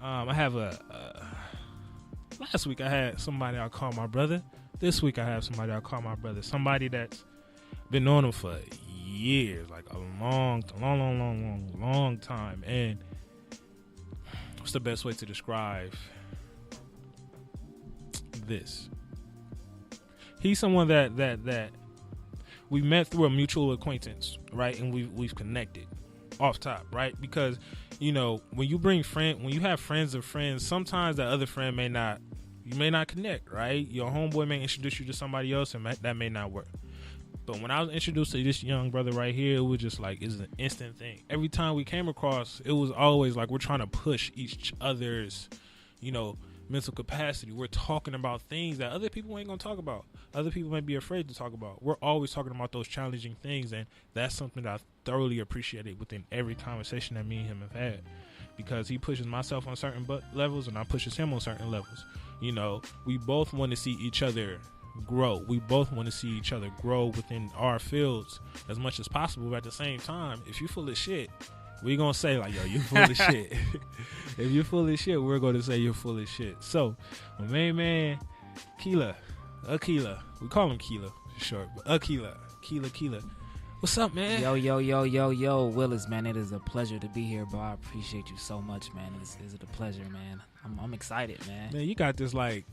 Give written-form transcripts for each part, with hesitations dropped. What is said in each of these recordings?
I have last week I had somebody I call my brother. This week I have somebody I call my brother. Somebody that's been knowing him for years, like a long time. And what's the best way to describe this? He's someone that we met through a mutual acquaintance, right? And we've connected off top, right? Because when you have friends of friends, sometimes that other friend may not connect, right? Your homeboy may introduce you to somebody else, and that may not work. But when I was introduced to this young brother right here, it was just like, it's an instant thing. Every time we came across, it was always like we're trying to push each other's, mental capacity. We're talking about things that other people ain't gonna talk about. Other people may be afraid to talk about. We're always talking about those challenging things, and that's something that I thoroughly appreciated within every conversation that me and him have had, because he pushes myself on certain levels, and I pushes him on certain levels. We both want to see each other grow. We both want to see each other grow within our fields as much as possible. But at the same time, if you full of shit, we gonna say like, yo, you full of shit. If you're full of shit, we're gonna say you're full of shit. So my main man, Akela, we call him Akela for short, but Akela, what's up, man? Yo, Willis, man, it is a pleasure to be here, bro. I appreciate you so much, man. It's a pleasure, man. I'm excited, man. Man, you got this like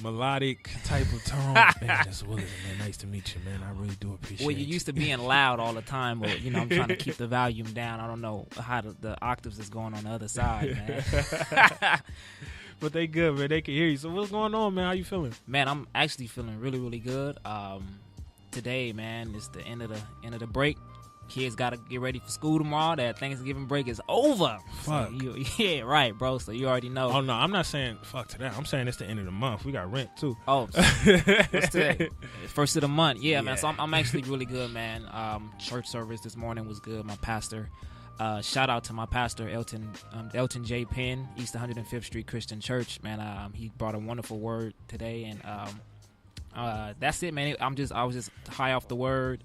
melodic type of tone. Man, that's Willis, man. Nice to meet you, man. I really do appreciate it. Well, you used to being loud all the time, but I'm trying to keep the volume down. I don't know how the octaves is going on the other side, man. But they good, man. They can hear you. So what's going on, man? How you feeling? Man, I'm actually feeling really, really good. Today, man, it's the end of the break. Kids got to get ready for school tomorrow. That Thanksgiving break is over. Fuck. So yeah, right, bro. So you already know. Oh, no, I'm not saying fuck to that. I'm saying it's the end of the month. We got rent, too. Oh, what's today? First of the month. Yeah, man. So I'm actually really good, man. Church service this morning was good. My pastor, shout out to my pastor, Elton J. Penn, East 105th Street Christian Church. Man, he brought a wonderful word today. And that's it, man. I was just high off the word.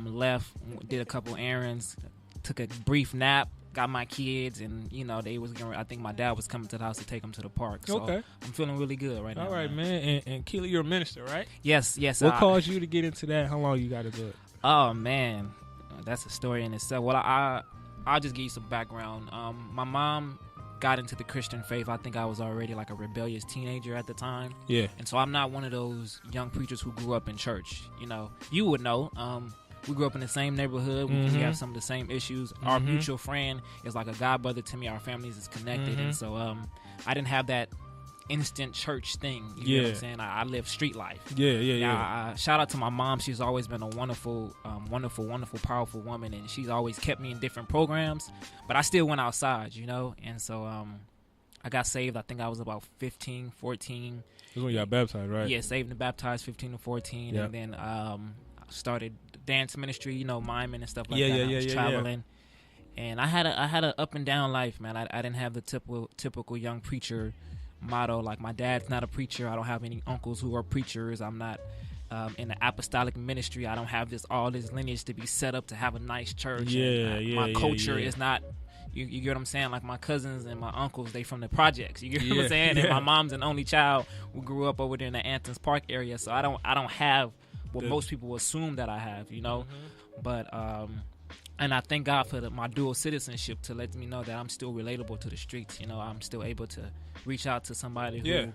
Left, did a couple errands, took a brief nap, got my kids, and I think my dad was coming to the house to take them to the park. So okay. I'm feeling really good right now. All right, man. And Akela, you're a minister, right? Yes. What caused you to get into that? How long you got to do it? Oh man, that's a story in itself. Well, I'll just give you some background. My mom got into the Christian faith. I think I was already like a rebellious teenager at the time. Yeah. And so I'm not one of those young preachers who grew up in church. You would know. We grew up in the same neighborhood. We have some of the same issues. Our mutual friend is like a godbrother to me. Our families is connected. And so I didn't have that instant church thing. You know what I'm saying? I live street life. Yeah. Shout out to my mom. She's always been a wonderful, powerful woman. And she's always kept me in different programs. But I still went outside, And so I got saved. I think I was about 15, 14. That's when you got baptized, right? Yeah, saved and baptized 15 to 14. Yep. And then started dance ministry, miming and stuff like that. I was traveling. And I had a up and down life, man. I didn't have the typical young preacher motto. Like, my dad's not a preacher. I don't have any uncles who are preachers. I'm not in the apostolic ministry. I don't have all this lineage to be set up to have a nice church. My culture is not. You get what I'm saying? Like, my cousins and my uncles, they from the projects. You get what I'm saying? And my mom's an only child who grew up over there in the Anthony's Park area. So I don't have what most people assume that I have, But and I thank God for my dual citizenship to let me know that I'm still relatable to the streets. I'm still able to reach out to somebody who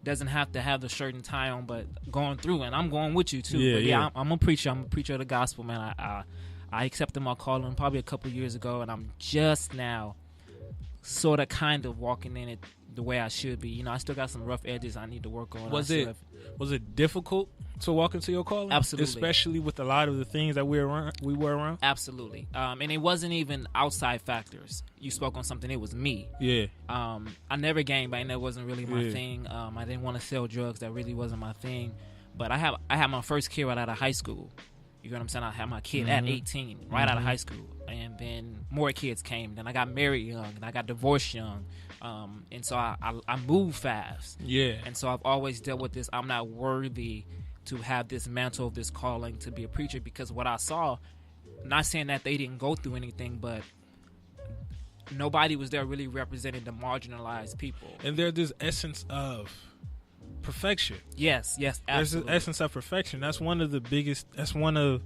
doesn't have to have the shirt and tie on, but going through. And I'm going with you too. I'm a preacher. I'm a preacher of the gospel, man. I accepted my calling probably a couple years ago, and I'm just now sort of kind of walking in it the way I should be. I still got some rough edges I need to work on. Was it difficult to walk into your calling? Absolutely. Especially with a lot of the things that we were around? Absolutely. And it wasn't even outside factors. You spoke on something, it was me. Yeah. I never gangbanged. That wasn't really my thing. I didn't want to sell drugs. That really wasn't my thing. But I had my first kid right out of high school. You know what I'm saying? I had my kid at 18, right out of high school. And then more kids came. Then I got married young, and I got divorced young. And so I moved fast. Yeah. And so I've always dealt with this. I'm not worthy to have this mantle of this calling to be a preacher, because what I saw, not saying that they didn't go through anything, but nobody was there really representing the marginalized people. And there's this essence of perfection. Yes, absolutely. There's this essence of perfection. That's one of the biggest. That's one of,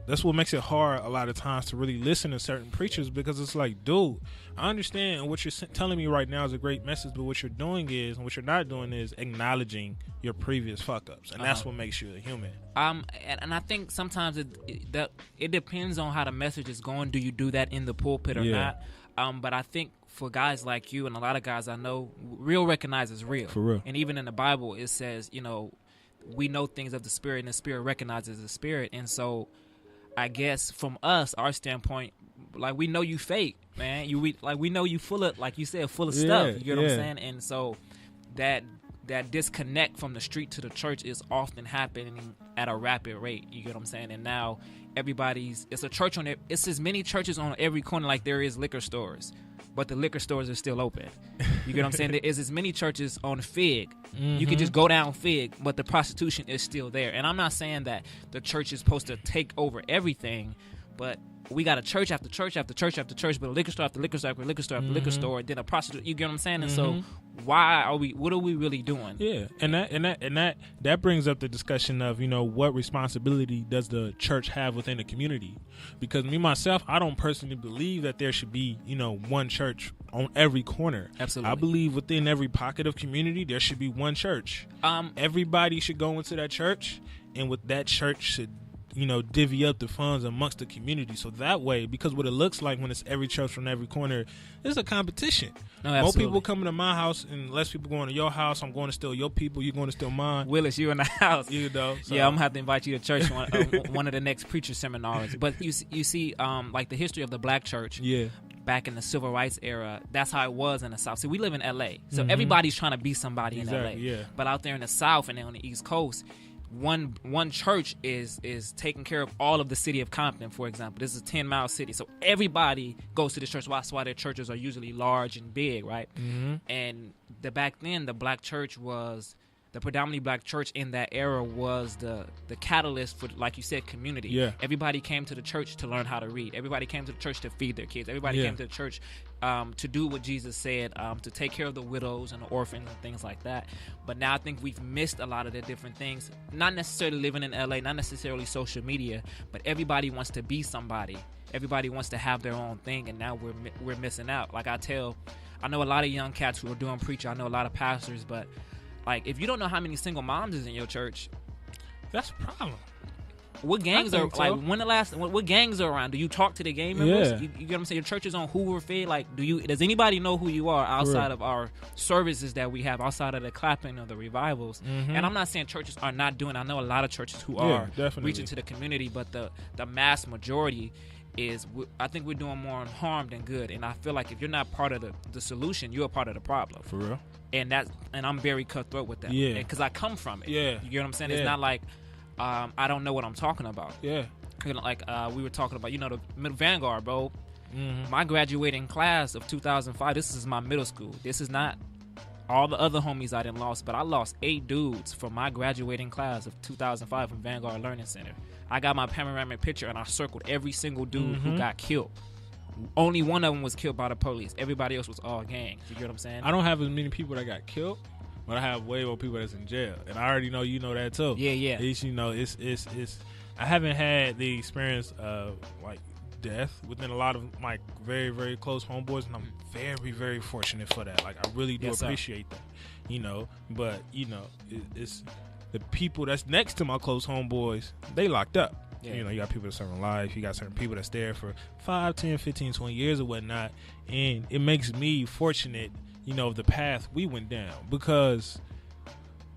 that's what makes it hard a lot of times to really listen to certain preachers, because it's like, dude, I understand what you're telling me right now is a great message, but what you're doing is, and what you're not doing is acknowledging your previous fuck ups, and that's what makes you a human. And I think sometimes it depends on how the message is going. Do you do that in the pulpit or not? But I think for guys like you and a lot of guys I know, real recognizes real. For real. And even in the Bible, it says, we know things of the Spirit, and the Spirit recognizes the Spirit. And so I guess from us, our standpoint, like, we know you fake, man. We know you full of, like you said, full of stuff. You get what I'm saying? And so that disconnect from the street to the church is often happening at a rapid rate. You get what I'm saying? And now it's a church on it. It's as many churches on every corner like there is liquor stores, but the liquor stores are still open. You get what I'm saying? There is as many churches on Fig. You can just go down Fig, but the prostitution is still there. And I'm not saying that the church is supposed to take over everything, but we got a church after church after church after church, but a liquor store after liquor store after liquor store after liquor store, and then a prostitute. You get what I'm saying? And so, what are we really doing? Yeah, and that brings up the discussion of, what responsibility does the church have within the community? Because me myself, I don't personally believe that there should be, one church on every corner. Absolutely. I believe within every pocket of community there should be one church. Everybody should go into that church, and with that church should, divvy up the funds amongst the community. So that way, because what it looks like when it's every church from every corner, it's a competition. No, more people coming to my house and less people going to your house. I'm going to steal your people. You're going to steal mine. Willis, you in the house. So. Yeah, I'm going to have to invite you to church one of the next preacher seminars. But you see, like the history of the black church. Yeah. Back in the civil rights era, that's how it was in the South. See, we live in L.A., so everybody's trying to be somebody in L.A. Yeah. But out there in the South and then on the East Coast, one church is taking care of all of the city of Compton, for example. This is a 10-mile city, so everybody goes to this church. That's why their churches are usually large and big, right? And back then, the black church was the predominantly black church in that era was the catalyst for, like you said, community. Yeah. Everybody came to the church to learn how to read. Everybody came to the church to feed their kids. Everybody came to the church to do what Jesus said, to take care of the widows and the orphans and things like that. But now I think we've missed a lot of the different things. Not necessarily living in LA, not necessarily social media, but everybody wants to be somebody. Everybody wants to have their own thing, and now we're missing out. Like I know a lot of young cats who are doing preacher. I know a lot of pastors, but like, if you don't know how many single moms is in your church, that's a problem. What gangs are like? What gangs are around? Do you talk to the gang members? You get what I'm saying? Your church is on Hoover Fed. Like, does anybody know who you are outside of our services that we have, outside of the clapping or the revivals? And I'm not saying churches are not doing. I know a lot of churches who are reaching to the community, but the mass majority is, I think we're doing more harm than good. And I feel like if you're not part of the solution, you're a part of the problem. For real. And I'm very cutthroat with that. Yeah. Because I come from it. Yeah. You get what I'm saying? It's not like I don't know what I'm talking about. Yeah. Like we were talking about, the Vanguard, bro. My graduating class of 2005, this is my middle school. This is not all the other homies I didn't lost, but I lost 8 dudes from my graduating class of 2005 from Vanguard Learning Center. I got my panoramic picture and I circled every single dude who got killed. Only one of them was killed by the police. Everybody else was all gangs. You get what I'm saying? I don't have as many people that got killed, but I have way more people that's in jail, and I already know you know that too. Yeah. At least it's. I haven't had the experience of like death within a lot of my very, very close homeboys, and I'm very, very fortunate for that. Like, I really do appreciate that. But it's the people that's next to my close homeboys. They locked up. Yeah. You got people that serving life. You got certain people that's there for 5, 10, 15, 20 years or whatnot. And it makes me fortunate, of the path we went down, because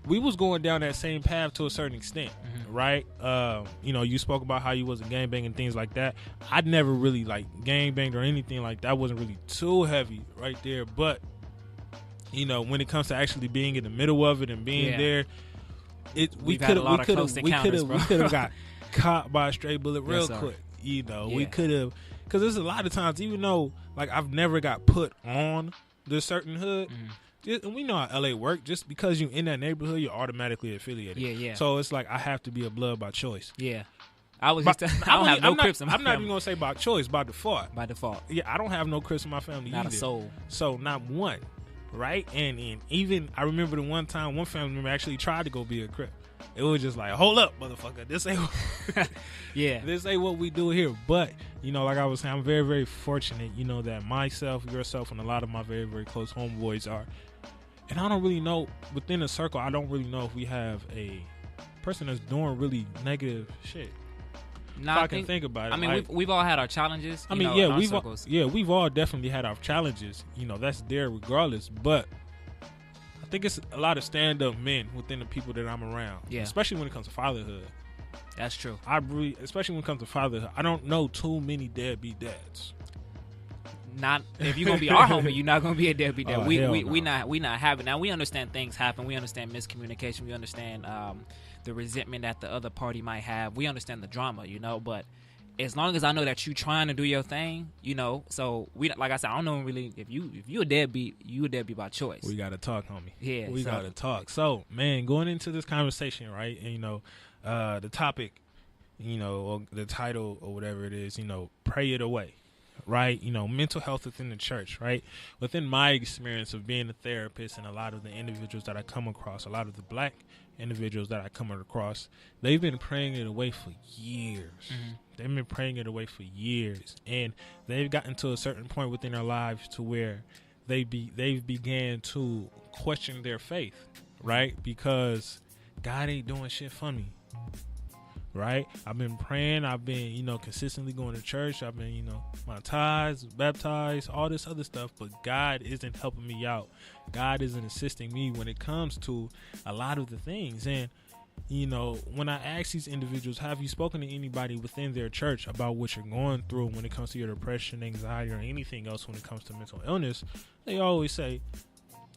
we was going down that same path to a certain extent, right? You spoke about how you wasn't gangbanging and things like that. I'd never really gangbanged or anything like that. I wasn't really too heavy right there. But, when it comes to actually being in the middle of it and being there, we could have got caught by a stray bullet real quick. We could have, because there's a lot of times, even though I've never got put on the certain hood, and we know how LA work. Just because you're in that neighborhood, you're automatically affiliated. Yeah. So it's like I have to be a blood by choice. Yeah, I was just. I don't have no Crips in my family. I'm not even gonna say by choice, by default. By default. Yeah, I don't have no Crips in my family not either. Not a soul. So not one, right? And even I remember the one time one family member actually tried to go be a Crip. It was just like, hold up, motherfucker. This ain't this ain't what we do here. But, like I was saying, I'm very, very fortunate, that myself, yourself, and a lot of my very, very close homeboys are. And I don't really know, within a circle, I don't really know if we have a person that's doing really negative shit. I can think about it. I mean, we've all had our challenges. We've all definitely had our challenges. That's there regardless. But I think it's a lot of stand-up men within the people that I'm around. Yeah. Especially when it comes to fatherhood. That's true. Especially when it comes to fatherhood, I don't know too many deadbeat dads. Not if you're gonna be our homie, you're not gonna be a deadbeat dad. We not having. Now we understand things happen. We understand miscommunication. We understand the resentment that the other party might have. We understand the drama, But as long as I know that you trying to do your thing, so we, like I said, I don't know really if you a deadbeat, you a deadbeat by choice. We gotta talk, homie. Yeah, we gotta talk. So, man, going into this conversation, right? And the topic, or the title or whatever it is, pray it away, right? Mental health within the church, right? Within my experience of being a therapist and a lot of the individuals that I come across, a lot of the black individuals that I come across, they've been praying it away for years. Mm-hmm. They've been praying it away for years, and they've gotten to a certain point within their lives to where they've began to question their faith, right? Because God ain't doing shit for me, right? I've been praying. I've been, consistently going to church. I've been, my tithes, baptized, all this other stuff, but God isn't helping me out. God isn't assisting me when it comes to a lot of the things. And when I ask these individuals, have you spoken to anybody within their church about what you're going through when it comes to your depression, anxiety, or anything else when it comes to mental illness? They always say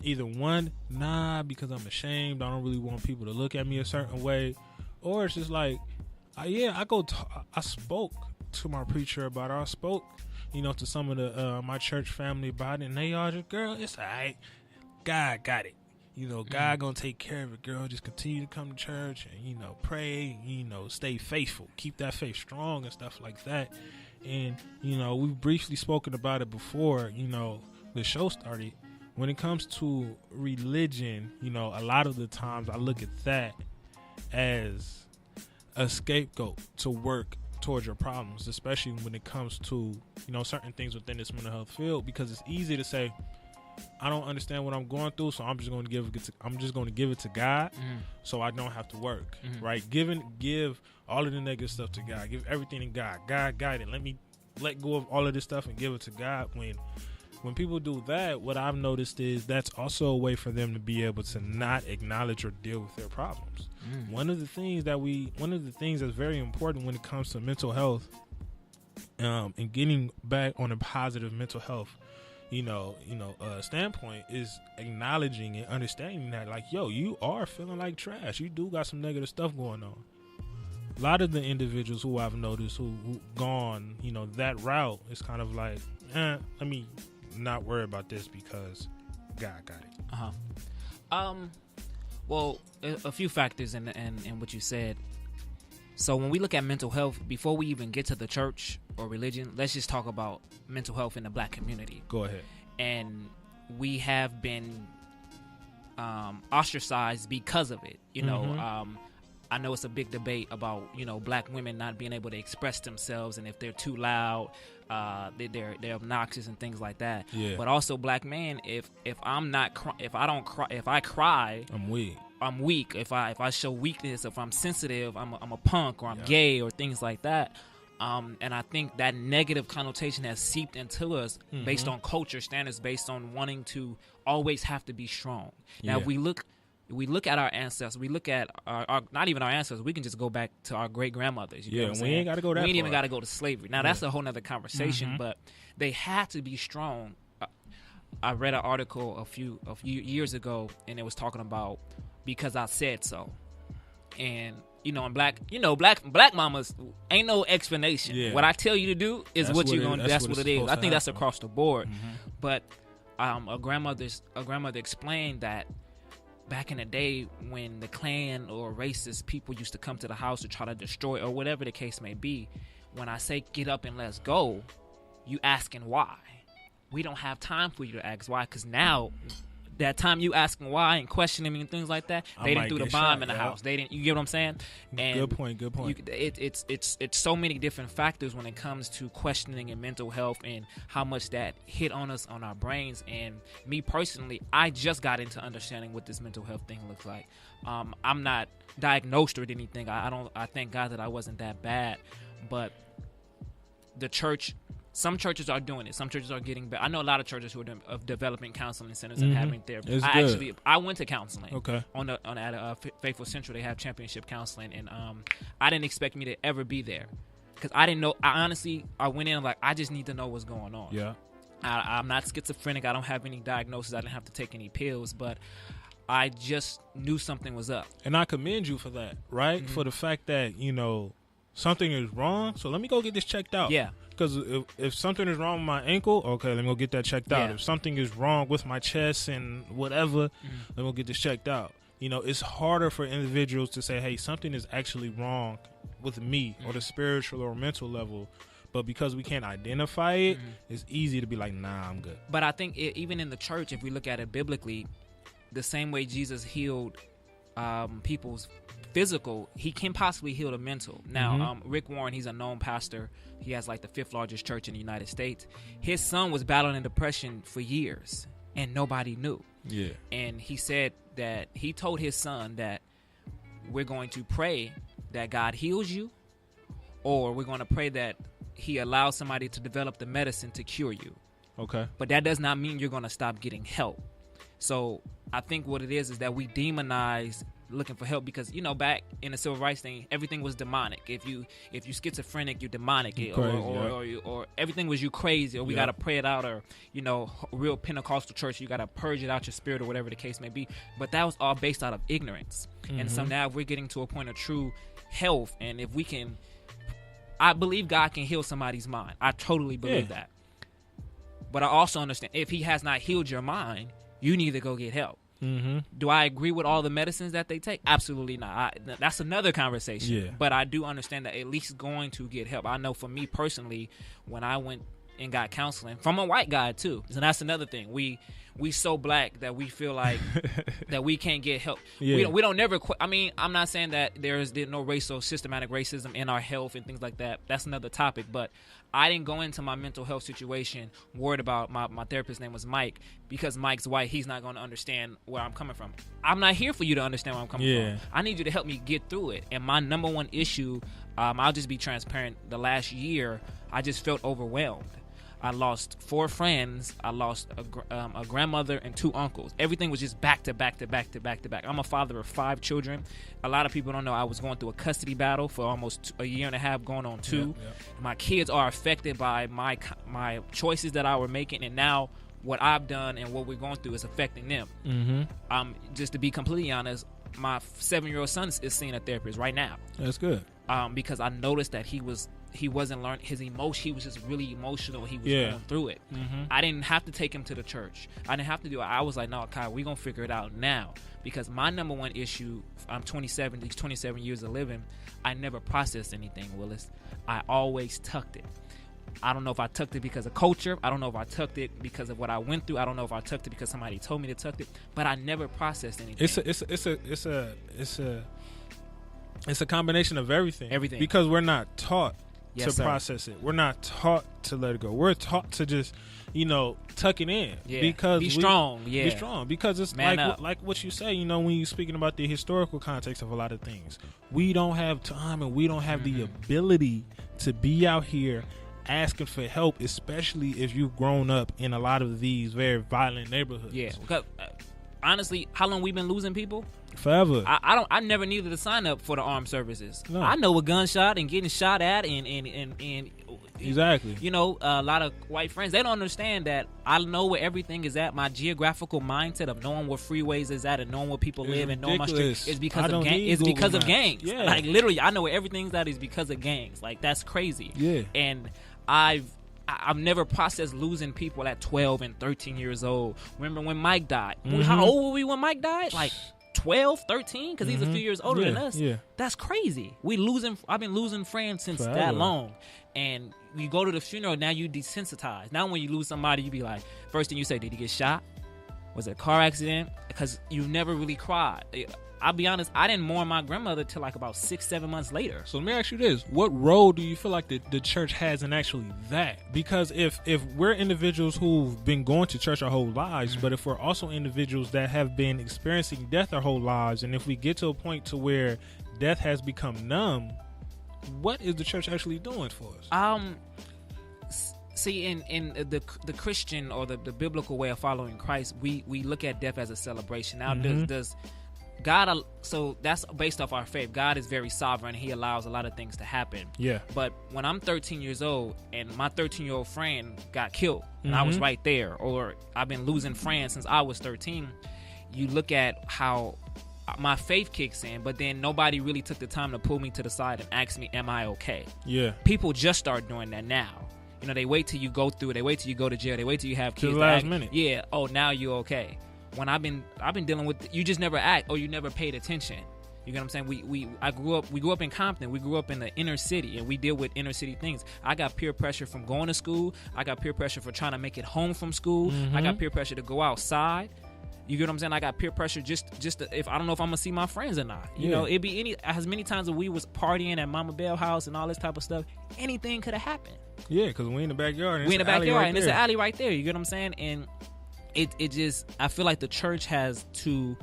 either one, nah, because I'm ashamed. I don't really want people to look at me a certain way. Or it's just like, I spoke to my preacher about it. I spoke, to some of the my church family about it. And they all just, girl, it's all right. God got it. God gonna take care of it, girl. Just continue to come to church and, pray, stay faithful. Keep that faith strong and stuff like that. And, we've briefly spoken about it before, the show started. When it comes to religion, a lot of the times I look at that as a scapegoat to work towards your problems, especially when it comes to, certain things within this mental health field, because it's easy to say, I don't understand what I'm going through, so I'm just going to give it to God, so I don't have to work, right? Give all of the negative stuff to God. Give everything to God. God got it. Let me let go of all of this stuff and give it to God. When people do that, what I've noticed is that's also a way for them to be able to not acknowledge or deal with their problems. One of the things that's very important when it comes to mental health, and getting back on a positive mental health standpoint, is acknowledging and understanding that, like, yo, you are feeling like trash. You do got some negative stuff going on. A lot of the individuals who I've noticed who gone, that route, is kind of like, let me not worry about this because God got it. Well, a few factors in what you said. So when we look at mental health, before we even get to the church or religion, let's just talk about mental health in the black community. Go ahead. And we have been ostracized because of it. I know it's a big debate about, black women not being able to express themselves, and if they're too loud, they're obnoxious and things like that. Yeah. But also black men, if I cry, I'm weak. If I show weakness, if I'm sensitive, I'm a punk, or I'm gay, or things like that. And I think that negative connotation has seeped into us based on culture standards, based on wanting to always have to be strong. Now, if we look at our ancestors, we look at our not even our ancestors, we can just go back to our great grandmothers. You know what I'm we ain't got to go that far. We ain't even got to go to slavery. Now, that's a whole nother conversation, but they had to be strong. I read an article a few years ago, and it was talking about because I said so. And black mamas ain't no explanation. Yeah. What I tell you to do is what you're gonna. That's what it is. I think that's across the board. But a grandmother explained that back in the day when the Klan or racist people used to come to the house to try to destroy or whatever the case may be, when I say get up and let's go, you asking why. We don't have time for you to ask why, because now that time you asking why and questioning me and things like that, they didn't do the bomb in the house. They didn't. You get what I'm saying? And good point. It's so many different factors when it comes to questioning and mental health and how much that hit on us on our brains. And me personally, I just got into understanding what this mental health thing looks like. I'm not diagnosed with anything. I thank God that I wasn't that bad, but the church. Some churches are doing it. Some churches are getting better. I know a lot of churches who are developing counseling centers and having therapy. I went to counseling. Okay. At Faithful Central, they have championship counseling, and I didn't expect me to ever be there because I didn't know. I went in like I just need to know what's going on. Yeah. I'm not schizophrenic. I don't have any diagnosis. I didn't have to take any pills, but I just knew something was up. And I commend you for that, right? Mm-hmm. For the fact that something is wrong. So let me go get this checked out. Yeah. Because if something is wrong with my ankle, okay, let me go get that checked out. If something is wrong with my chest and whatever, let me go get this checked out. It's harder for individuals to say, hey, something is actually wrong with me or the spiritual or mental level. But because we can't identify it, it's easy to be like, nah, I'm good. But I think even in the church, if we look at it biblically, the same way Jesus healed people's physical, he can possibly heal the mental. Now, Rick Warren, he's a known pastor. He has like the 5th largest church in the United States. His son was battling depression for years, and nobody knew. Yeah. And he said that he told his son that we're going to pray that God heals you, or we're going to pray that he allows somebody to develop the medicine to cure you. Okay. But that does not mean you're going to stop getting help. So I think what it is that we demonize looking for help because back in the civil rights thing, everything was demonic. If you schizophrenic, you're demonic, or everything was you crazy, or we gotta pray it out, or real Pentecostal church, you gotta purge it out your spirit, or whatever the case may be. But that was all based out of ignorance. And so now we're getting to a point of true health, and if we can, I believe God can heal somebody's mind. I totally believe that. But I also understand if He has not healed your mind, you need to go get help. Do I agree with all the medicines that they take? Absolutely not. That's another conversation. Yeah. But I do understand that at least going to get help. I know for me personally, when I went and got counseling from a white guy too, and that's another thing. We so black that we feel like that we can't get help. Yeah. We don't never. I mean, I'm not saying that there's no racial systematic racism in our health and things like that. That's another topic. But I didn't go into my mental health situation worried about my therapist's name was Mike, because Mike's white. He's not going to understand where I'm coming from. I'm not here for you to understand where I'm coming from. I need you to help me get through it. And my number one issue, I'll just be transparent. The last year, I just felt overwhelmed. I lost 4 friends. I lost a grandmother and 2 uncles. Everything was just back to back to back to back to back. I'm a father of 5 children. A lot of people don't know I was going through a custody battle for almost a year and a half, going on 2. My kids are affected by my choices that I were making, and now what I've done and what we're going through is affecting them. Just to be completely honest, my 7-year-old son is seeing a therapist right now. That's good. Because I noticed that he wasn't learning his emotion. He was just really emotional. He was going through it. I didn't have to take him to the church. I didn't have to do it. I was like, no, Kyle, we're going to figure it out now. Because my number one issue, I'm 27, these 27 years of living, I never processed anything, Willis. I always tucked it. I don't know if I tucked it because of culture. I don't know if I tucked it because of what I went through. I don't know if I tucked it because somebody told me to tuck it. But I never processed anything. It's a combination of everything. Everything. Because we're not taught to process it. We're not taught to let it go. We're taught to just, tuck it in. Yeah. Because be strong. Yeah. Be strong. Because it's like what you say, when you're speaking about the historical context of a lot of things. We don't have time and we don't have the ability to be out here asking for help, especially if you've grown up in a lot of these very violent neighborhoods. Yeah. Because honestly, how long we been losing people? Forever. I never needed to sign up for the armed services. No. I know a gunshot and getting shot at and exactly. A lot of white friends, they don't understand that I know where everything is at. My geographical mindset of knowing where freeways is at and knowing where people live and knowing my street is because of gangs. It's because of gangs. Yeah. Like literally, I know where everything's at is because of gangs. Like that's crazy. Yeah. And I've never processed losing people at 12 and 13 years old. Remember when Mike died? How old were we when Mike died? Like 12, 13, because he's a few years older than us. Yeah. That's crazy. I've been losing friends since Forever. that long. And you go to the funeral, now you desensitized. Now when you lose somebody, you be like, first thing you say, did he get shot? Was it a car accident? Because you never really cried. I'll be honest, I didn't mourn my grandmother till like about 6-7 months later. So let me ask you this. What role do you feel like the church has in actually that? Because if we're individuals who've been going to church our whole lives, but if we're also individuals that have been experiencing death our whole lives, and if we get to a point to where death has become numb, what is the church actually doing for us? See, in the Christian or the biblical way of following Christ, we look at death as a celebration. Now, does God, so that's based off our faith. God is very sovereign. He allows a lot of things to happen. Yeah. But when I'm 13 years old and my 13-year-old friend got killed and I was right there, or I've been losing friends since I was 13, you look at how my faith kicks in, but then nobody really took the time to pull me to the side and ask me, am I okay? Yeah. People just start doing that now. You know, they wait till you go through it. They wait till you go to jail. They wait till you have kids. To the last minute. Yeah. Oh, now you're okay. When I've been dealing with, you just never act, or you never paid attention. You get what I'm saying? We grew up in Compton. We grew up in the inner city, and we deal with inner city things. I got peer pressure from going to school. I got peer pressure for trying to make it home from school. I got peer pressure to go outside. You get what I'm saying? I got peer pressure just to, if I don't know if I'm gonna see my friends or not. You know, it'd be as many times that we was partying at Mama Bell house and all this type of stuff. Anything could have happened. Yeah, because we in the backyard. We in the backyard, and it's an alley right there. You get what I'm saying? And it just, I feel like the church has to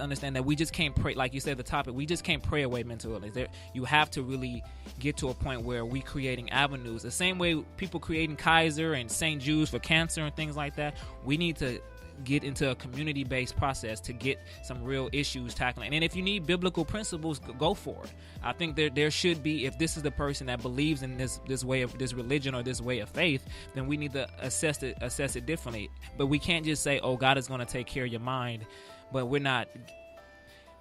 understand that we just can't pray, like you said, the topic, we just can't pray away mental illness. You have to really get to a point where we creating avenues. The same way people creating Kaiser and St. Jude's for cancer and things like that, we need to get into a community-based process to get some real issues tackling. And if you need biblical principles, go for it. I think there should be, if this is the person that believes in this way of this religion or this way of faith, then we need to assess it differently. But we can't just say, oh, God is going to take care of your mind, but we're not.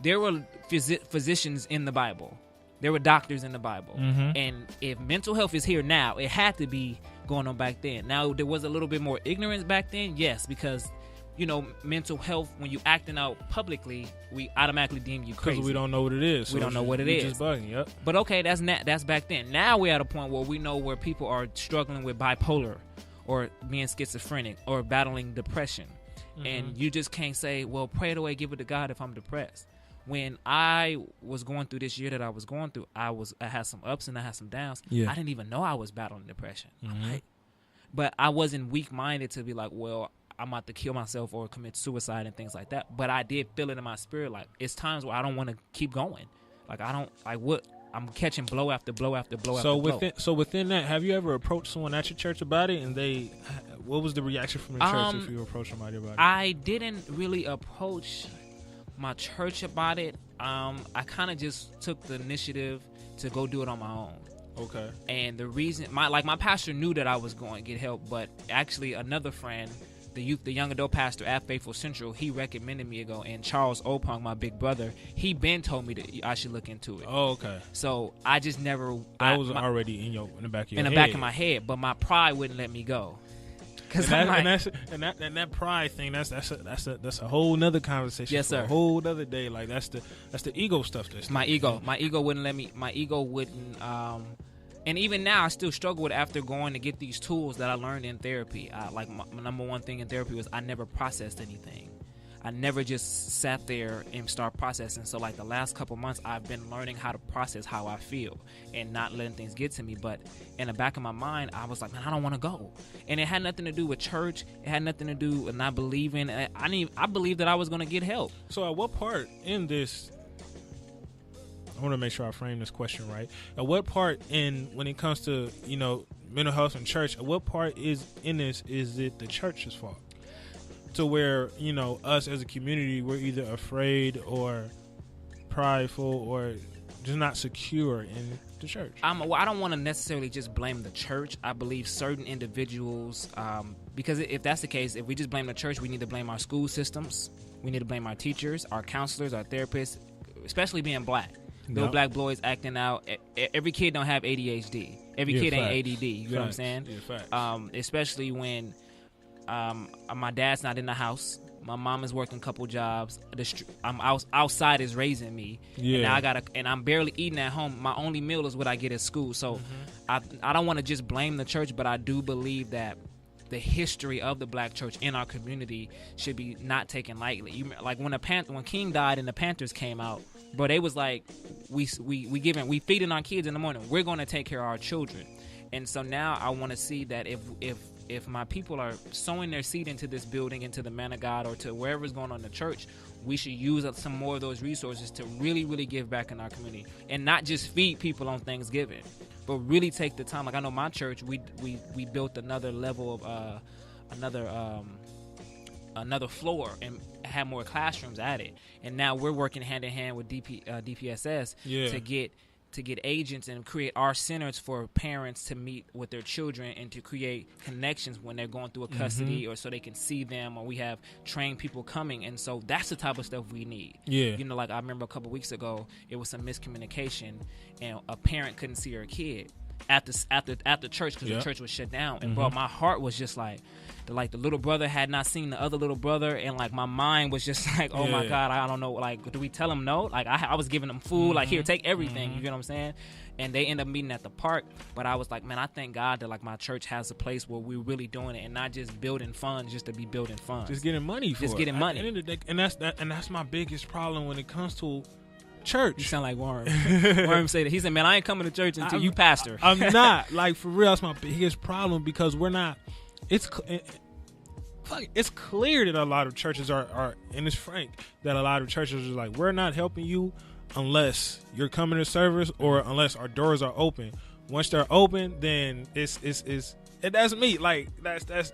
There were physicians in the Bible. There were doctors in the Bible. And if mental health is here now, it had to be going on back then. Now, there was a little bit more ignorance back then, yes, because you know, mental health, when you acting out publicly, we automatically deem you crazy. Because we don't know what it is. So we don't know what it is. Just bugging, yep. But okay, that's back then. Now we're at a point where we know where people are struggling with bipolar or being schizophrenic or battling depression. And you just can't say, well, pray it away, give it to God if I'm depressed. When I was going through this year that I was going through, I had some ups and I had some downs. Yeah. I didn't even know I was battling depression. Right? But I wasn't weak-minded to be like, well, I'm about to kill myself or commit suicide and things like that. But I did feel it in my spirit. Like, it's times where I don't want to keep going. Like, I'm catching blow after blow after blow after blow. So within that, have you ever approached someone at your church about it? And what was the reaction from the church if you approached somebody about it? I didn't really approach my church about it. I kind of just took the initiative to go do it on my own. Okay. And the reason, my pastor knew that I was going to get help, but actually another friend, the young adult pastor at Faithful Central, he recommended me to go. And Charles Opong, my big brother, he been told me that I should look into it. Oh, okay. So I just never. That was already in the back of your head. In the back of my head, but my pride wouldn't let me go. And that pride thing, that's a whole nother conversation. Yes, sir. A whole other day. Like that's the ego stuff. My ego wouldn't let me. My ego wouldn't. And even now, I still struggle with after going to get these tools that I learned in therapy. My number one thing in therapy was I never processed anything. I never just sat there and start processing. So like the last couple months, I've been learning how to process how I feel and not letting things get to me. But in the back of my mind, I was like, man, I don't want to go. And it had nothing to do with church. It had nothing to do with not believing. I believed that I was going to get help. So at what part in this, I want to make sure I frame this question right. At what part when it comes to, mental health and church, at what part is it the church's fault? To where, us as a community, we're either afraid or prideful or just not secure in the church. I don't want to necessarily just blame the church. I believe certain individuals, because if that's the case, if we just blame the church, we need to blame our school systems. We need to blame our teachers, our counselors, our therapists, especially being black. Little black boys acting out. Every kid don't have ADHD. Every kid ain't ADD. You know what I'm saying? Yeah, especially when my dad's not in the house. My mom is working a couple jobs. Outside is raising me. Yeah. And I'm barely eating at home. My only meal is what I get at school. So I don't want to just blame the church, but I do believe that the history of the black church in our community should be not taken lightly. Like when King died and the Panthers came out, bro, they was like, we feeding our kids in the morning. We're going to take care of our children. And so now I want to see that if my people are sowing their seed into this building, into the man of God, or to wherever's going on in the church, we should use up some more of those resources to really, really give back in our community, and not just feed people on Thanksgiving, but really take the time. Like I know my church, we built another level of another floor and had more classrooms added, and now we're working hand in hand with DPSS to get agents and create our centers for parents to meet with their children and to create connections when they're going through a custody, or so they can see them, or we have trained people coming. And so that's the type of stuff we need. Yeah. You know, like I remember a couple weeks ago, it was some miscommunication and a parent couldn't see her kid at the church because the church was shut down. And bro, my heart was just like the little brother had not seen the other little brother, and like my mind was just like, oh my God, I don't know, like, do we tell him no? Like I was giving them food, like, here, take everything, you know what I'm saying? And they end up meeting at the park. But I was like, man, I thank God that like my church has a place where we're really doing it and not just building funds just to be building funds, just getting money for it. And that's my biggest problem when it comes to church. You sound like Worm. Worm said that. He said, man, I ain't coming to church until you pastor. I'm not. Like, for real, that's my biggest problem, because we're not. It's clear that a lot of churches are, and it's frank, that a lot of churches are like, we're not helping you unless you're coming to service or unless our doors are open. Once they're open, then it's that's me. Like, that's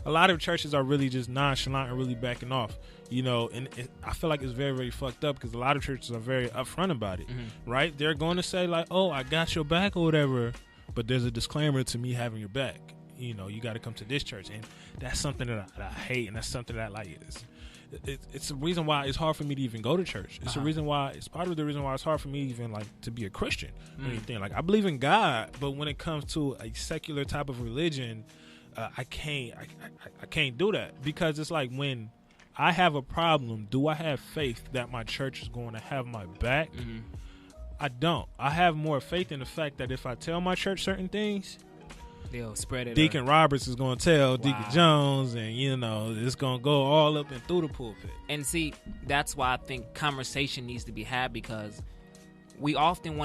a lot of churches are really just nonchalant and really backing off, you know, and I feel like it's very, very fucked up, because a lot of churches are very upfront about it, right? They're going to say like, oh, I got your back or whatever, but there's a disclaimer to me having your back. You know, you got to come to this church, and that's something that I hate, and that's something that like it's the reason why it's hard for me to even go to church. It's the reason why, it's part of the reason why it's hard for me even like to be a Christian or anything. Like, I believe in God, but when it comes to a secular type of religion, I can't do that, because it's like, when I have a problem, do I have faith that my church is going to have my back? I don't. I have more faith in the fact that if I tell my church certain things, they'll spread it. Deacon Roberts is going to tell Deacon Jones, and you know, it's going to go all up and through the pulpit. And see, that's why I think conversation needs to be had, because we often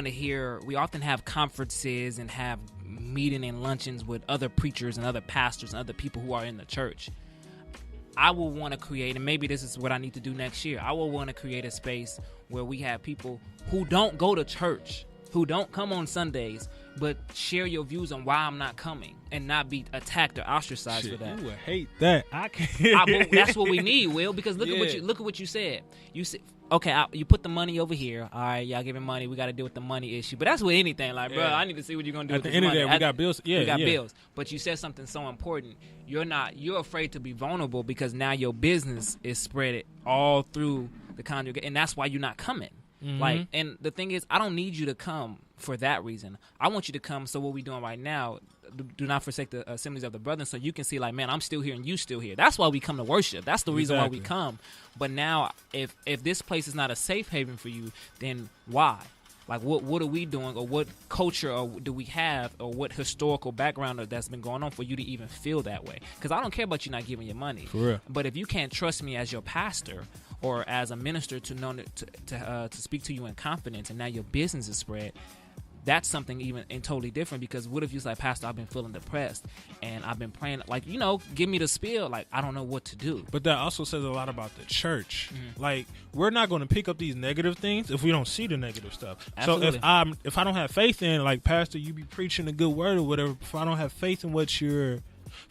have conferences and have meeting and luncheons with other preachers and other pastors and other people who are in the church. I will want to create, and maybe this is what I need to do next year, I will want to create a space where we have people who don't go to church, who don't come on Sundays, but share your views on why I'm not coming, and not be attacked or ostracized for that. You would hate that. I can't. That's what we need, Will, because look at what you said. You said, okay, you put the money over here. All right, y'all giving money. We got to deal with the money issue. But that's with anything. Like, bro, I need to see what you're gonna do. At the end of the day, we got bills. Yeah, we got bills. But you said something so important. You're afraid to be vulnerable, because now your business is spread all through the congregation, and that's why you're not coming. Like, and the thing is, I don't need you to come for that reason. I want you to come. So what we doing right now, do not forsake the assemblies of the brethren, so you can see, like, man, I'm still here and you still here. That's why we come to worship. That's the reason why we come. But now, if this place is not a safe haven for you, then why? Like, what are we doing, or what culture do we have, or what historical background that's been going on for you to even feel that way? Because I don't care about you not giving your money. For real. But if you can't trust me as your pastor or as a minister to know to speak to you in confidence, and now your business is spread, that's something even and totally different. Because what if you're like, Pastor, I've been feeling depressed and I've been praying, like, you know, give me the spiel, like, I don't know what to do. But that also says a lot about the church. Like, we're not going to pick up these negative things if we don't see the negative stuff. Absolutely. So if I don't have faith in, like, Pastor, you be preaching a good word or whatever, if I don't have faith in if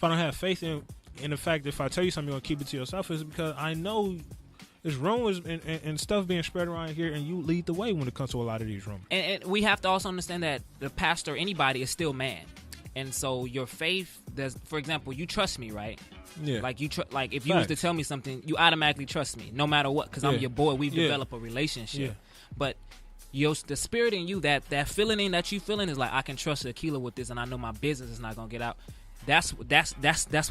I don't have faith in the fact that if I tell you something, you're going to keep it to yourself, it's because I know there's rumors and stuff being spread around here, and you lead the way when it comes to a lot of these rumors. And we have to also understand that the pastor, anybody, is still man. And so your faith, for example, you trust me, right? Yeah. Like, like if you was to tell me something, you automatically trust me, no matter what, because I'm your boy. We've developed a relationship. Yeah. But the spirit in you, that feeling that you feeling is like, I can trust Akela with this, and I know my business is not going to get out. That's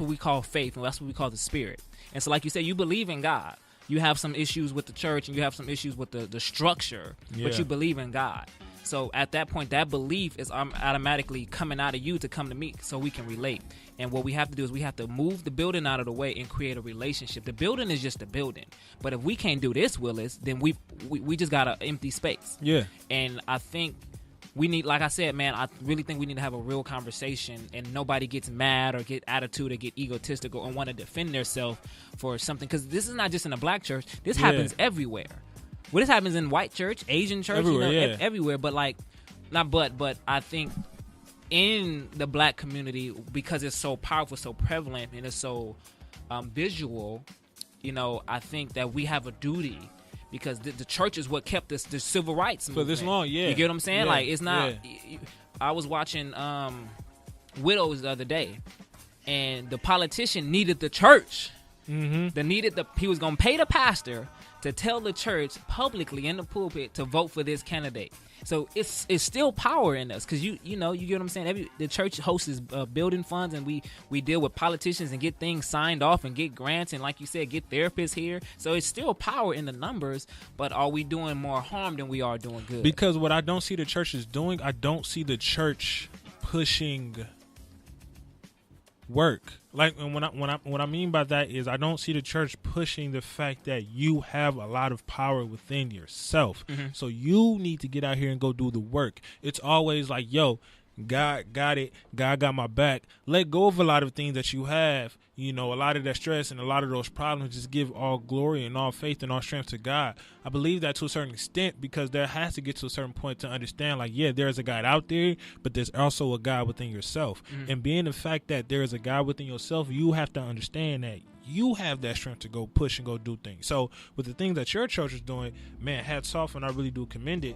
what we call faith, and that's what we call the spirit. And so, like you said, you believe in God. You have some issues with the church, and you have some issues with the structure, but you believe in God. So at that point, that belief is automatically coming out of you to come to me, so we can relate. And what we have to do is we have to move the building out of the way and create a relationship. The building is just a building, but if we can't do this, Willis, then we just got an empty space. Yeah. And I think we need, like I said, man, I really think we need to have a real conversation, and nobody gets mad or get attitude or get egotistical and want to defend themselves for something. Because this is not just in a black church. This happens everywhere. Well, this happens in white church, Asian church, everywhere, everywhere. But but I think in the black community, because it's so powerful, so prevalent, and it's so visual, I think that we have a duty. Because the church is what kept the civil rights movement for this long. Yeah, you get what I'm saying? Like, it's not. I was watching Widows the other day, and the politician needed the church. He was gonna pay the pastor to tell the church publicly in the pulpit to vote for this candidate. So it's still power in us, because you get what I'm saying. The church hosts building funds, and we deal with politicians and get things signed off and get grants, and like you said, get therapists here. So it's still power in the numbers, but are we doing more harm than we are doing good? Because what I don't see the church is doing, I don't see the church pushing work. Like, and what I mean by that is, I don't see the church pushing the fact that you have a lot of power within yourself. So you need to get out here and go do the work. It's always like, yo, God got it. God got my back. Let go of a lot of things that you have. A lot of that stress and a lot of those problems. Just give all glory and all faith and all strength to God. I believe that to a certain extent, because there has to get to a certain point to understand, like, yeah, there's a God out there, but there's also a God within yourself. And being the fact that there is a God within yourself, you have to understand that you have that strength to go push and go do things. So with the things that your church is doing, man, hats off, and I really do commend it.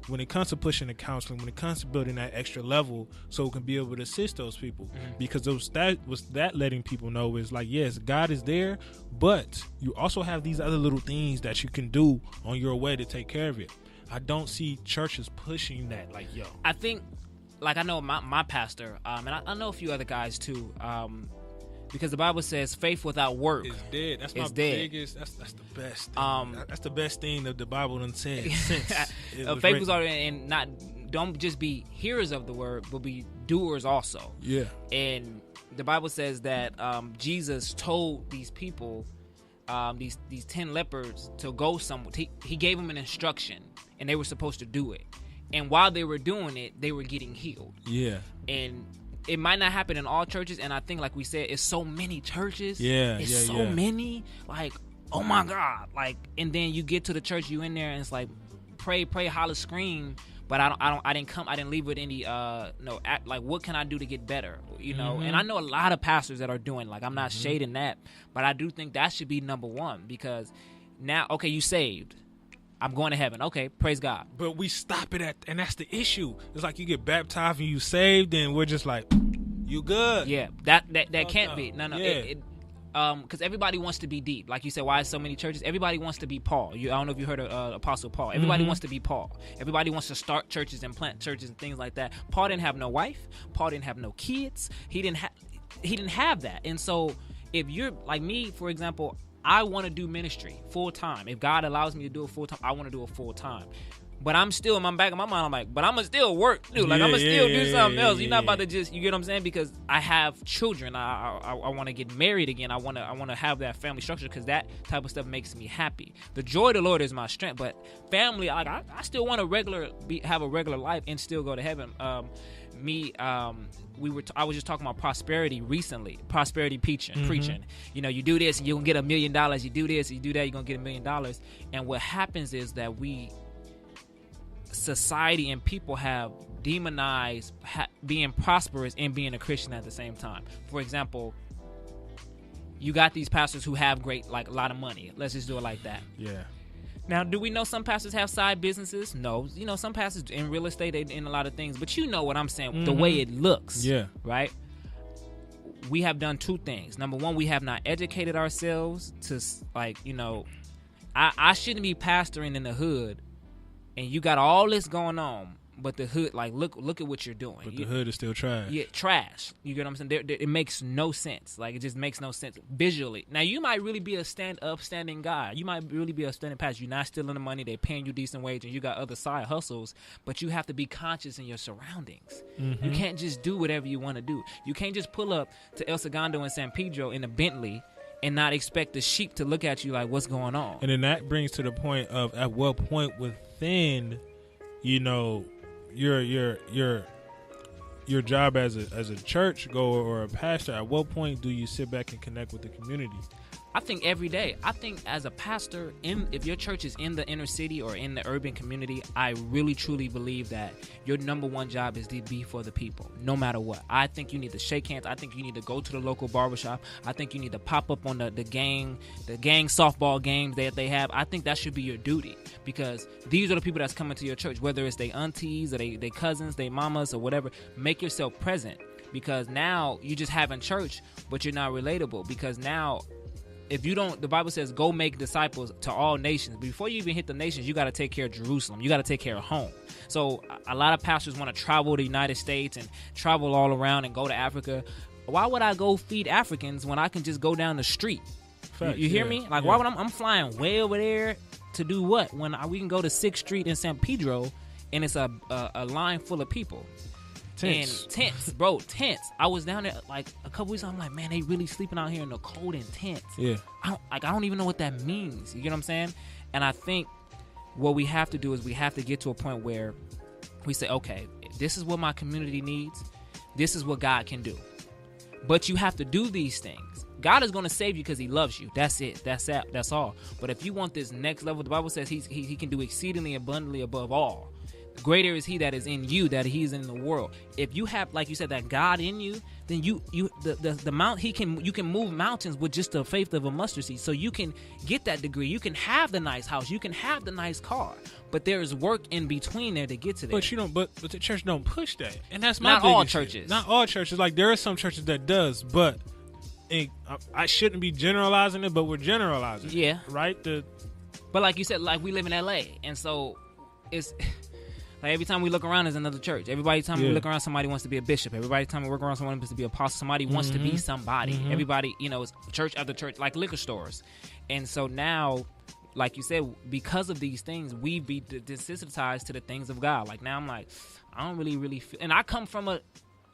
When it comes to pushing the counseling, when it comes to building that extra level so we can be able to assist those people. Because that letting people know is like, yes, God is there, but you also have these other little things that you can do on your way to take care of it. I don't see churches pushing that. Like, yo. I think, like, I know my pastor, and I know a few other guys too, because the Bible says faith without work is dead. That's my biggest. That's the best thing. That's the best thing that the Bible done said since faith was already, and don't just be hearers of the word, but be doers also. Yeah. And the Bible says that Jesus told these people, these 10 lepers, to go somewhere. He gave them an instruction, and they were supposed to do it. And while they were doing it, they were getting healed. Yeah. And it might not happen in all churches, and I think, like we said, it's so many churches. It's so many. Like, oh my God! Like, and then you get to the church, you in there, and it's like, pray, holler, scream. But I didn't leave with any like, what can I do to get better? And I know a lot of pastors that are doing, like, I'm not shading that, but I do think that should be number one, because now, okay, you saved. I'm going to heaven. Okay, praise God. But we stop it and that's the issue. It's like you get baptized and you saved, and we're just like, you good. Yeah, that can't be. No. Yeah. Because everybody wants to be deep. Like you said, why so many churches? Everybody wants to be Paul. I don't know if you heard of Apostle Paul. Everybody wants to be Paul. Everybody wants to start churches and plant churches and things like that. Paul didn't have no wife. Paul didn't have no kids. He didn't have that. And so if you're like me, for example, I want to do ministry full time. If God allows me to do it full time, I want to do it full time. But I'm still in my back of my mind, I'm like, but I'm going to still work, dude. Like, I'm going to still do something else. You're not about to just, you get what I'm saying? Because I have children. I want to get married again. I want to have that family structure, because that type of stuff makes me happy. The joy of the Lord is my strength. But family, I still want to have a regular life and still go to heaven. I was just talking about prosperity recently. Prosperity preaching. You do this, you're going to get $1 million. You do this, you do that, you're going to get $1 million. And what happens is that society and people have demonized being prosperous and being a Christian at the same time. For example, you got these pastors who have great, like, a lot of money. Let's just do it like that. Yeah. Now, do we know some pastors have side businesses? No. Some pastors in real estate, they in a lot of things. But you know what I'm saying, the way it looks. Yeah. Right? We have done two things. Number one, we have not educated ourselves to, like, I shouldn't be pastoring in the hood, and you got all this going on, but the hood, like, look at what you're doing. But the hood is still trash. Yeah, trash. You get what I'm saying? It makes no sense. Like, it just makes no sense visually. Now, you might really be a upstanding guy. You might really be a standing pastor. You're not stealing the money. They're paying you decent wage, and you got other side hustles. But you have to be conscious in your surroundings. Mm-hmm. You can't just do whatever you want to do. You can't just pull up to El Segundo and San Pedro in a Bentley and not expect the sheep to look at you like, what's going on? And then that brings to the point of, at what point within, you know, your job as a church goer or a pastor, at what point do you sit back and connect with the community? I think every day. I think as a pastor, if your church is in the inner city or in the urban community, I really truly believe that your number one job is to be for the people, no matter what. I think you need to shake hands. I think you need to go to the local barbershop. I think you need to pop up on the gang softball games that they have. I think that should be your duty, because these are the people that's coming to your church, whether it's their aunties or they cousins, their mamas or whatever. Make yourself present, because now you just having church, but you're not relatable, because now, if you don't, the Bible says, go make disciples to all nations. Before you even hit the nations, you got to take care of Jerusalem. You got to take care of home. So a lot of pastors want to travel the United States and travel all around and go to Africa. Why would I go feed Africans when I can just go down the street? Facts, you hear me? Like, why would I'm flying way over there to do what? When we can go to 6th Street in San Pedro and it's a line full of people. Tents, bro, tents. I was down there like a couple weeks ago. I'm like, man, they really sleeping out here in the cold in tents. Yeah. I don't even know what that means. You get what I'm saying? And I think what we have to do is we have to get to a point where we say, okay, this is what my community needs. This is what God can do. But you have to do these things. God is going to save you because he loves you. That's it. That's all. But if you want this next level, the Bible says he can do exceedingly abundantly above all. Greater is he that is in you that he is in the world. If you have, like you said, that God in you, then the mount you can move mountains with just the faith of a mustard seed. So you can get that degree. You can have the nice house. You can have the nice car. But there is work in between there to get to there. But you don't. But the church don't push that, and that's not all churches. Not all churches. Like, there are some churches that does, but I shouldn't be generalizing it, but we're generalizing. Yeah. Right. But like you said, like, we live in LA, and so it's. Like, every time we look around, there's another church. Every time we look around, somebody wants to be a bishop. Every time we work around, someone wants to be an apostle. Somebody wants to be somebody. Mm-hmm. Everybody, it's church after church, like liquor stores. And so now, like you said, because of these things, we be desensitized to the things of God. Like, now I'm like, I don't really feel. And I come from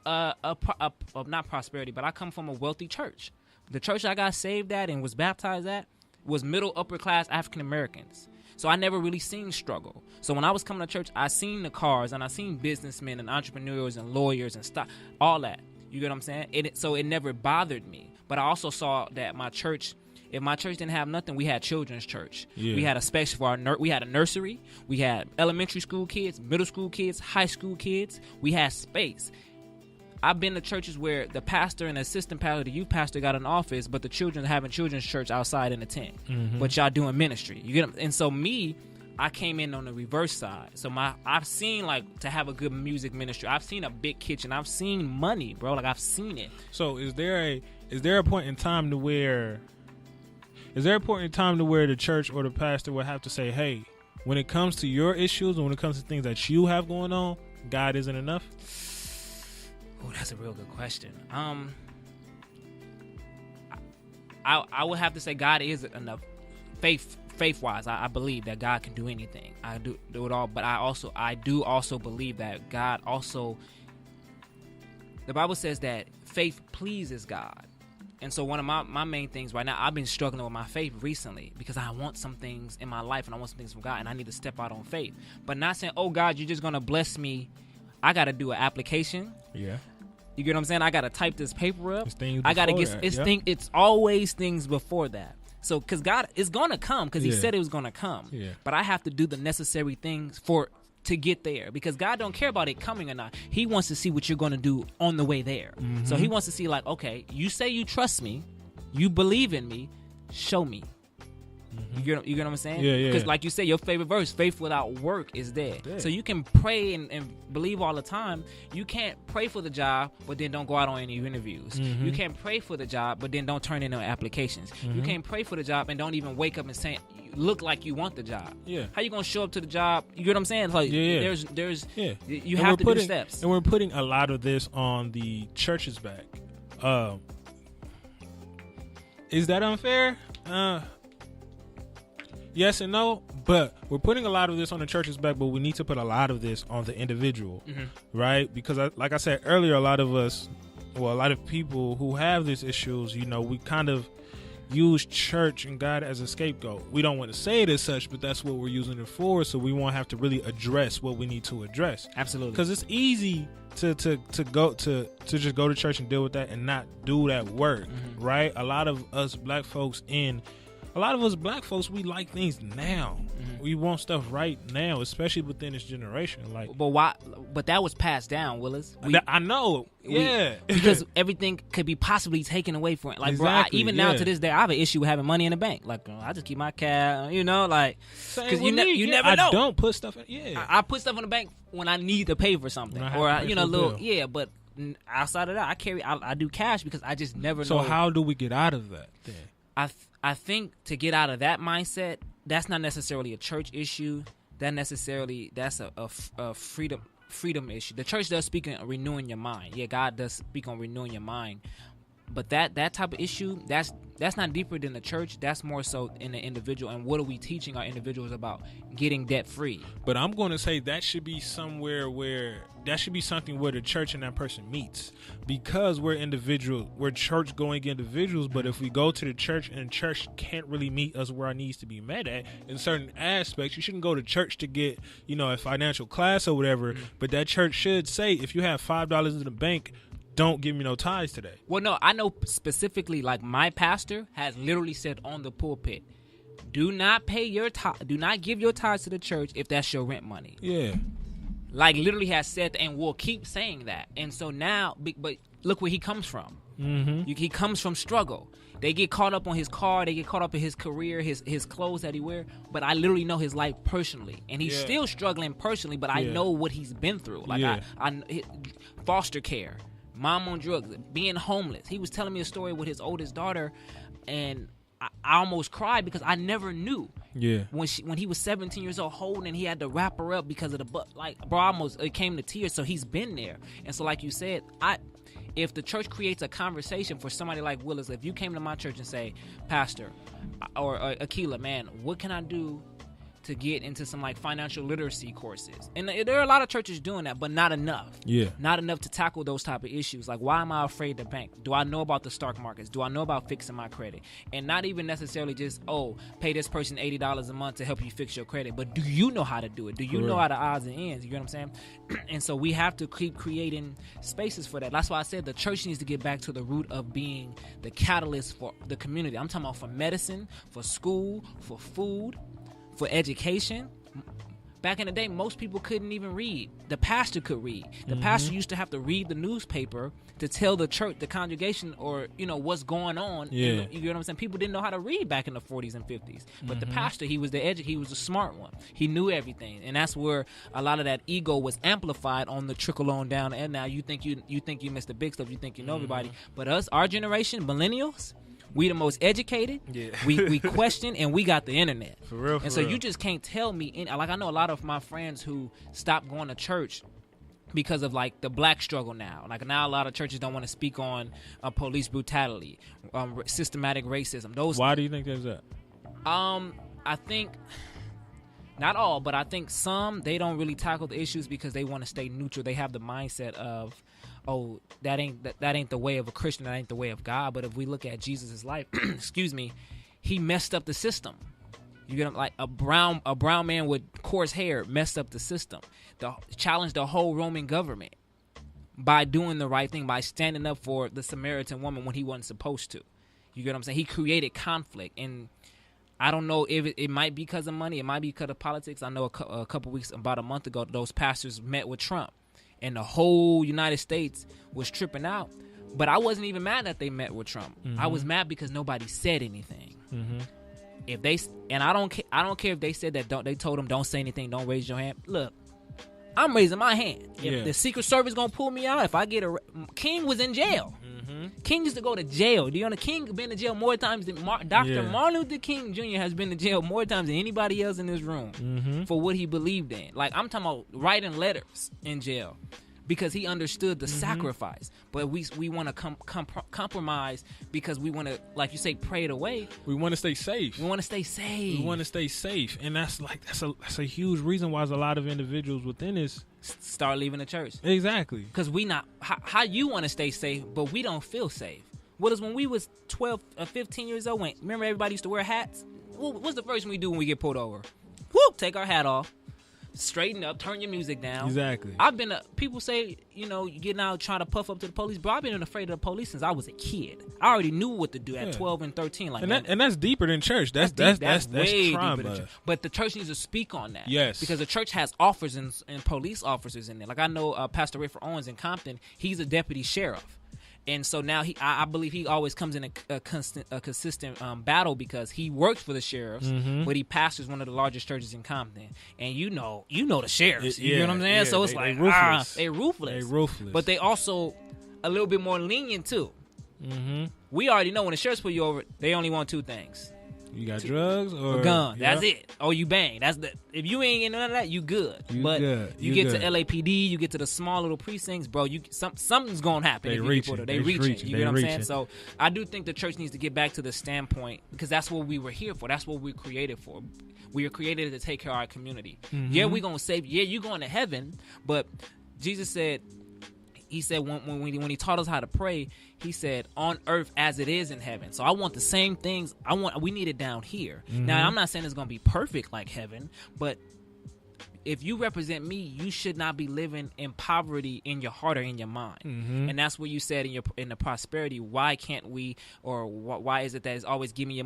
not prosperity, but I come from a wealthy church. The church I got saved at and was baptized at was middle, upper class African Americans. So I never really seen struggle. So when I was coming to church, I seen the cars, and I seen businessmen and entrepreneurs and lawyers and stuff, all that. You get what I'm saying? So it never bothered me. But I also saw that my church, if my church didn't have nothing, we had children's church. Yeah. We had a space for we had a nursery. We had elementary school kids, middle school kids, high school kids. We had space. I've been to churches where the pastor and assistant pastor, the youth pastor, got an office, but the children having children's church outside in the tent. Mm-hmm. But y'all doing ministry. You get them? And so I came in on the reverse side. So I've seen, like, to have a good music ministry. I've seen a big kitchen. I've seen money, bro. Like, I've seen it. So is there a point in time to where the church or the pastor would have to say, hey, when it comes to your issues and when it comes to things that you have going on, God isn't enough? Oh, that's a real good question. I would have to say God is enough. Faith-wise, I believe that God can do anything. I do it all, but I do also believe that God also. The Bible says that faith pleases God, and so one of my main things right now, I've been struggling with my faith recently because I want some things in my life and I want some things from God, and I need to step out on faith, but not saying, oh God, you're just gonna bless me. I got to do an application. Yeah. You get what I'm saying? I got to type this paper up. I got to get it's always things before that. So, because God is going to come, because he said it was going to come. Yeah. But I have to do the necessary things to get there, because God don't care about it coming or not. He wants to see what you're going to do on the way there. Mm-hmm. So he wants to see, like, okay, you say you trust me, you believe in me, show me. Mm-hmm. You get what I'm saying? Yeah. Because like you said, your favorite verse, faith without work is dead. So you can pray and believe all the time. You can't pray for the job, but then don't go out on any interviews. Mm-hmm. You can't pray for the job, but then don't turn in no applications. Mm-hmm. You can't pray for the job and don't even wake up and say, look like you want the job. Yeah. How you gonna show up to the job? You get what I'm saying? It's like there's you have to do steps. And we're putting a lot of this on the church's back. Is that unfair? Yes and no, but we're putting a lot of this on the church's back, but we need to put a lot of this on the individual, right? Because like I said earlier, a lot of people who have these issues, we kind of use church and God as a scapegoat. We don't want to say it as such, but that's what we're using it for, so we won't have to really address what we need to address. Absolutely. Because it's easy to just go to church and deal with that and not do that work, right? A lot of us black folks, we like things now. We want stuff right now, especially within this generation. But why? But that was passed down, Willis. I know. Yeah. Because everything could be possibly taken away from it. Like, exactly, bro, even now to this day, I have an issue with having money in the bank. Like, I just keep my cash, because you never know. I don't put stuff in. Yeah. I put stuff in the bank when I need to pay for something, But outside of that, I do cash because I just never know. So how do we get out of that then? I think to get out of that mindset, that's not necessarily a church issue. That's a freedom issue. The church does speak on renewing your mind. Yeah, God does speak on renewing your mind. But that type of issue, that's not deeper than the church. That's more so in the individual. And what are we teaching our individuals about getting debt free? But I'm going to say that should be something where the church and that person meets, because we're church going individuals. But if we go to the church and the church can't really meet us where our needs to be met at in certain aspects, you shouldn't go to church to get a financial class or whatever. But that church should say, if you have $5 in the bank, don't give me no tithes today. Well, no, I know specifically, like, my pastor has literally said on the pulpit, do not give your tithes to the church if that's your rent money. Yeah. Like, literally has said that, and will keep saying that. And so now, but look where he comes from. He comes from struggle. They get caught up on his car. They get caught up in his career, his clothes that he wear. But I literally know his life personally. And he's still struggling personally, but I know what he's been through. Like, I foster care, mom on drugs, being homeless. He was telling me a story with his oldest daughter, and I almost cried because I never knew. Yeah. When he was 17 years old, holding, and he had to wrap her up because of the butt. Like, bro, it came to tears. So he's been there. And so, like you said, if the church creates a conversation for somebody like Willis, if you came to my church and say, Pastor or Akela, man, what can I do to get into some like financial literacy courses? And there are a lot of churches doing that, but not enough. Yeah. Not enough to tackle those type of issues. Like, why am I afraid to bank? Do I know about the stock markets? Do I know about fixing my credit? And not even necessarily just, pay this person $80 a month to help you fix your credit. But do you know how to do it? Do you know how the odds and ends? You get what I'm saying? And so we have to keep creating spaces for that. That's why I said the church needs to get back to the root of being the catalyst for the community. I'm talking about for medicine, for school, for food, for education. Back in the day, most people couldn't even read. The pastor could read. The pastor used to have to read the newspaper to tell the church, the congregation, or what's going on. Yeah. You know what I'm saying? People didn't know how to read back in the 40s and 50s. But the pastor, he was the smart one. He knew everything, and that's where a lot of that ego was amplified on the trickle on down. And now you think you miss the big stuff. You think you know everybody. But our generation, millennials, we the most educated. Yeah. We question, and we got the internet. For real. And so you just can't tell me. Like, I know a lot of my friends who stopped going to church because of like the black struggle now. Like, now a lot of churches don't want to speak on police brutality, systematic racism. Why do you think there's that? I think not all, but I think some, they don't really tackle the issues because they want to stay neutral. They have the mindset of, that ain't the way of a Christian, that ain't the way of God. But if we look at Jesus' life, he messed up the system. You get him? Like a brown man with coarse hair messed up the system. Challenged the whole Roman government by doing the right thing, by standing up for the Samaritan woman when he wasn't supposed to. You get what I'm saying? He created conflict, and I don't know if it might be because of money, it might be because of politics. I know a couple weeks, about a month ago, those pastors met with Trump. And the whole United States was tripping out. But I wasn't even mad that they met with Trump. I was mad because nobody said anything. I don't care if they said that they told him don't say anything, don't raise your hand. Look, I'm raising my hand. If the Secret Service gonna pull me out, if I get King was in jail. King used to go to jail. Do you know King been to jail more times than Dr. Martin Luther King Jr. has been to jail more times than anybody else in this room for what he believed in. Like, I'm talking about writing letters in jail because he understood the sacrifice. But we want to compromise because we want to, like you say, pray it away. We want to stay safe. We want to stay safe. We want to stay safe, and that's a huge reason why there's a lot of individuals within this start leaving the church. Exactly. Because we not how you want to stay safe, but we don't feel safe. What is when we was 12 or 15 years old? Remember everybody used to wear hats? What's the first thing we do when we get pulled over? Whoop! Take our hat off. Straighten up, turn your music down. Exactly. I've been people say, you getting out trying to puff up to the police, bro. I've been afraid of the police since I was a kid. I already knew what to do at 12 and 13. Like, and that's deeper than church. That's way trauma. Deeper than church. But the church needs to speak on that. Yes. Because the church has officers and police officers in there. Like, I know Pastor Rayford Owens in Compton. He's a deputy sheriff. And so now I believe he always comes in a consistent battle because he works for the sheriffs, but he pastors one of the largest churches in Compton. And you know the sheriffs. You know what I'm saying? Yeah, so it's they ruthless. They ruthless. They ruthless. But they also a little bit more lenient too. We already know when the sheriffs pull you over, they only want two things. You got drugs or a gun. That's it. Or you bang. If you ain't in none of that, you good. You get to LAPD, you get to the small little precincts, bro. Something's gonna happen. They reaching. You know what I'm saying? So I do think the church needs to get back to the standpoint because that's what we were here for. That's what we were created for. We were created to take care of our community. Yeah, we're gonna save. Yeah, you're going to heaven. But Jesus said. He said when he taught us how to pray, he said, on earth as it is in heaven. So I want the same things. We need it down here. Now, I'm not saying it's going to be perfect like heaven, but if you represent me, you should not be living in poverty in your heart or in your mind. And that's what you said in the prosperity. Why can't we, or why is it that it's always give me your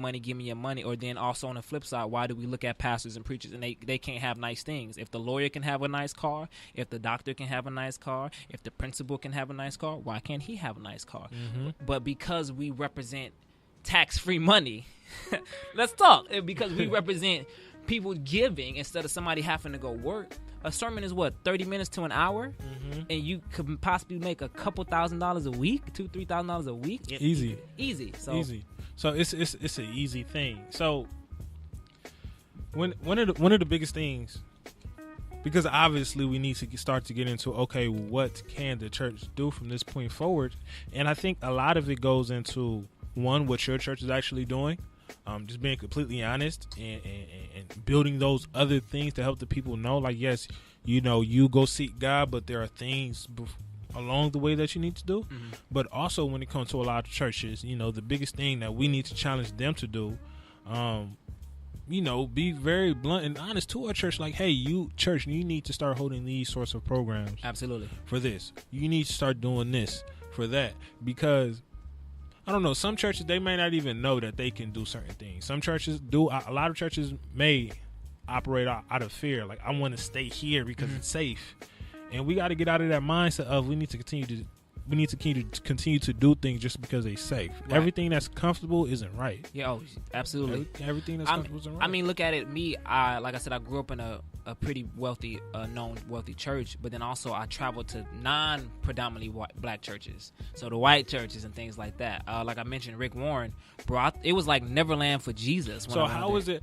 money, or then also on the flip side, why do we look at pastors and preachers and they can't have nice things? If the lawyer can have a nice car, if the doctor can have a nice car, if the principal can have a nice car, why can't he have a nice car? But because we represent tax-free money, let's talk. Because we represent people giving instead of somebody having to go work. A sermon is what, 30 minutes to an hour, and you could possibly make a couple $1,000s a week, $2,000-$3,000 a week. Easy. So it's an easy thing. So one of the biggest things, because obviously we need to start to get into what can the church do from this point forward, and I think a lot of it goes into what your church is actually doing. Just being completely honest and building those other things to help the people know, like, yes, you go seek God, but there are things along the way that you need to do. But also when it comes to a lot of churches, the biggest thing that we need to challenge them to do, be very blunt and honest to our church. Like, hey, you need to start holding these sorts of programs. Absolutely. For this. You need to start doing this for that. Because I don't know, some churches, they may not even know that they can do certain things. Some churches do. A lot of churches may operate out of fear. Like, I want to stay here because it's safe. And we got to get out of that mindset of we need to continue to do things just because they're safe. Right. Everything that's comfortable isn't right. Yeah, absolutely. Everything that's comfortable isn't right. I mean, look at it. Like I said, I grew up in a pretty wealthy, known wealthy church, but then also I traveled to non-predominantly black churches. So the white churches and things like that. Like I mentioned, Rick Warren, bro, it was like Neverland for Jesus. So how was it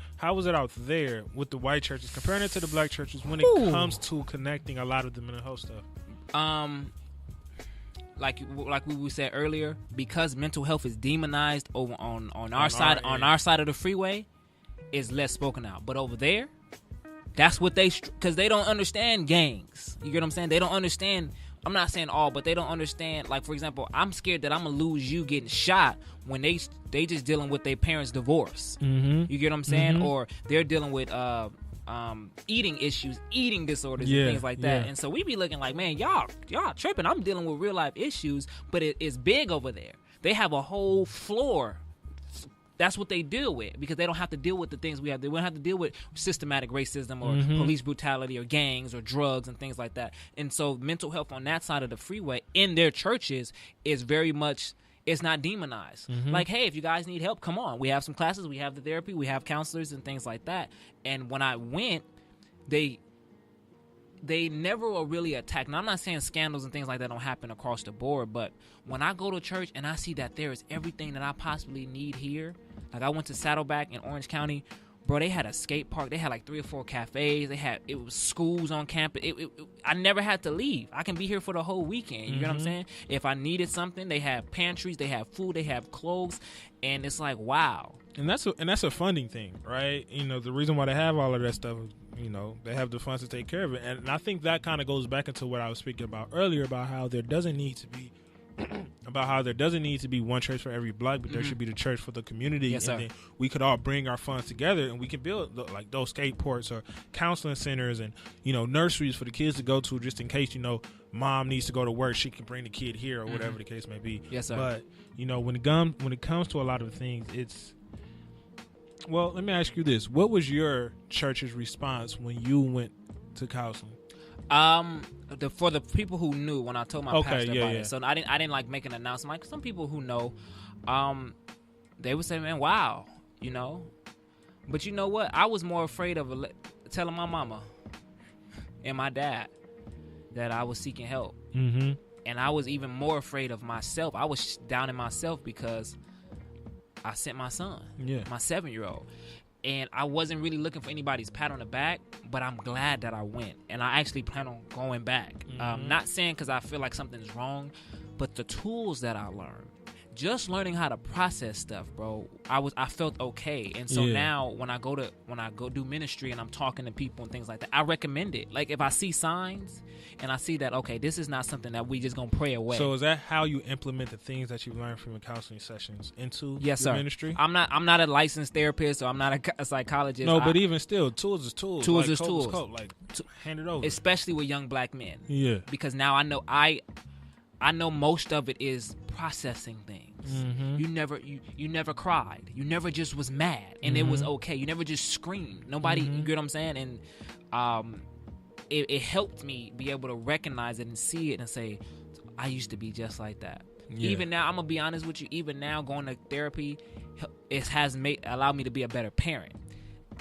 out there with the white churches, comparing it to the black churches when it comes to connecting a lot of the mental health stuff? Like we said earlier, because mental health is demonized over on our side of the freeway, is less spoken out. But over there, that's what because they don't understand gangs. You get what I'm saying? They don't understand. I'm not saying all, but they don't understand. Like, for example, I'm scared that I'm gonna lose you getting shot when they just dealing with their parents' divorce. You get what I'm saying? Or they're dealing with eating issues, eating disorders, and things like that. And so we be looking like, man, y'all tripping. I'm dealing with real life issues, but it's big over there. They have a whole floor. That's what they deal with, because they don't have to deal with the things we have. They won't have to deal with systematic racism or police brutality or gangs or drugs and things like that. And so mental health on that side of the freeway in their churches is very much, it's not demonized. Like, hey, if you guys need help, come on. We have some classes. We have the therapy. We have counselors and things like that. And when I went, they never are really attacked. Now, I'm not saying scandals and things like that don't happen across the board, but when I go to church and I see that there is everything that I possibly need here, like I went to Saddleback in Orange County, bro, they had a skate park. They had like 3 or 4 cafes. It was schools on campus. I never had to leave. I can be here for the whole weekend. You know what I'm saying? If I needed something, they have pantries, they have food, they have clothes, and it's like, wow. And that's a funding thing, right? You know, the reason why they have all of that stuff is, you know, they have the funds to take care of it. And I think that kind of goes back into what I was speaking about earlier about how there doesn't need to be one church for every block, but there should be the church for the community. Yes, and then we could all bring our funds together and we can build like those skate ports or counseling centers and, you know, nurseries for the kids to go to, just in case, you know, mom needs to go to work, she can bring the kid here or whatever the case may be. Yes, sir. But, you know, when it comes to a lot of things, it's, well, let me ask you this. What was your church's response when you went to counseling? For the people who knew, when I told my pastor about it, so I didn't like make an announcement. Like some people who know, they would say, "Man, wow," you know. But you know what? I was more afraid of telling my mama and my dad that I was seeking help, and I was even more afraid of myself. I was down in myself because I sent my son, my 7-year-old. And I wasn't really looking for anybody's pat on the back, but I'm glad that I went. And I actually plan on going back. Not saying because I feel like something's wrong, but the tools that I learned, just learning how to process stuff, bro, I felt okay. And so now when I go do ministry and I'm talking to people and things like that, I recommend it. Like if I see signs and I see that, okay, this is not something that we just gonna pray away. So is that how you implement the things that you've learned from your counseling sessions into your ministry? I'm not a licensed therapist, or I'm not a psychologist. No, but even still, tools is tools. Tools like, is tools. Like hand it over. Especially with young black men. Yeah. Because now I know most of it is processing things. You never cried. You never just was mad and it was okay. You never just screamed. Nobody, you get what I'm saying? And it helped me be able to recognize it and see it and say, I used to be just like that. Yeah. Even now, I'm gonna be honest with you. Even now, going to therapy, it has allowed me to be a better parent.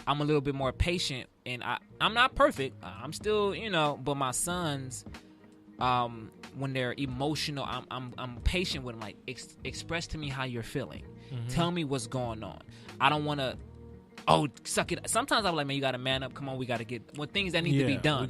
I'm a little bit more patient, and I'm not perfect. I'm still, but my sons, when they're emotional, I'm patient with them. Like, express to me how you're feeling. Tell me what's going on. I don't want to, suck it. Sometimes I'm like, man, you got to man up. Come on, we got to get things that need to be done.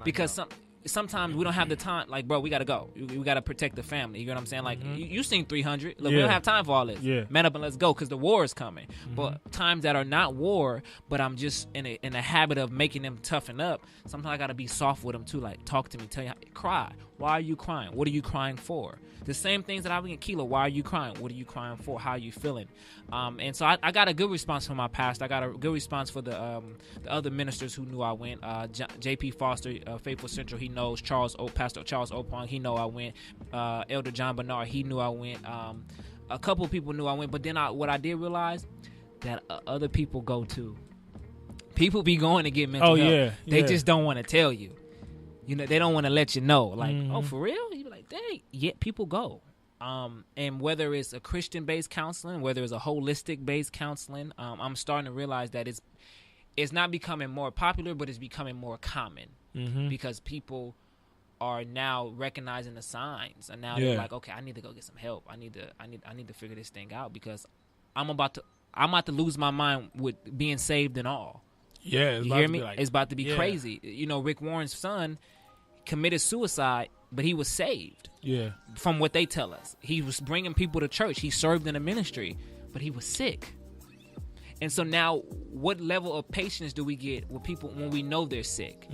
Because sometimes we don't have the time. Like, bro, we got to go. We got to protect the family. You know what I'm saying? Like, you seen 300. Look, we don't have time for all this. Yeah. Man up and let's go, because the war is coming. But times that are not war, but I'm just in a habit of making them toughen up, sometimes I got to be soft with them too. Like, talk to me. Tell you, cry. Why are you crying? What are you crying for? The same things that I would get. Keela, why are you crying? What are you crying for? How are you feeling? And so I got a good response from my pastor. I got a good response for the other ministers who knew I went. J.P. Foster, Faithful Central, he knows. Pastor Charles Opong, he know I went. Elder John Bernard, he knew I went. A couple of people knew I went. But then what I did realize, that other people go too. People be going to get mental help. Yeah, they just don't want to tell you. They don't want to let you know. Like, oh, for real? You be like, dang. Yeah, people go. And whether it's a Christian-based counseling, whether it's a holistic-based counseling, I'm starting to realize that it's not becoming more popular, but it's becoming more common because people are now recognizing the signs, and now they're like, okay, I need to go get some help. I need to figure this thing out, because I'm about to lose my mind with being saved and all. Yeah, you hear me? It's about to be crazy. Rick Warren's son committed suicide, but he was saved. Yeah. From what they tell us, he was bringing people to church. He served in a ministry, but he was sick. And so now, what level of patience do we get with people when we know they're sick?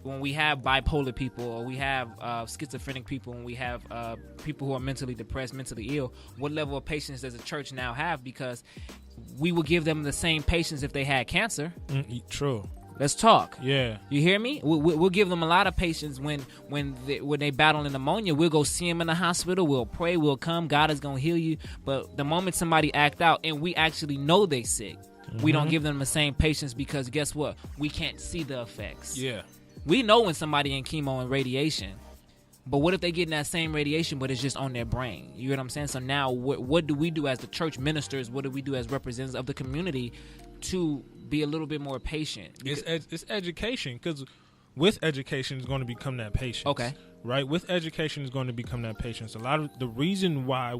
When we have bipolar people, or we have schizophrenic people, when we have people who are mentally depressed, mentally ill, what level of patience does the church now have? Because we will give them the same patience if they had cancer. True. Let's talk. Yeah. You hear me? We'll give them a lot of patience when they battling pneumonia. We'll go see them in the hospital. We'll pray. We'll come. God is going to heal you. But the moment somebody act out and we actually know they sick, we don't give them the same patience, because guess what? We can't see the effects. Yeah. We know when somebody in chemo and radiation. But what if they get that same radiation, but it's just on their brain? You know what I'm saying? So now what do we do as the church ministers? What do we do as representatives of the community to be a little bit more patient? It's education, because with education is going to become that patience. Okay. Right? With education is going to become that patience. A lot of the reason why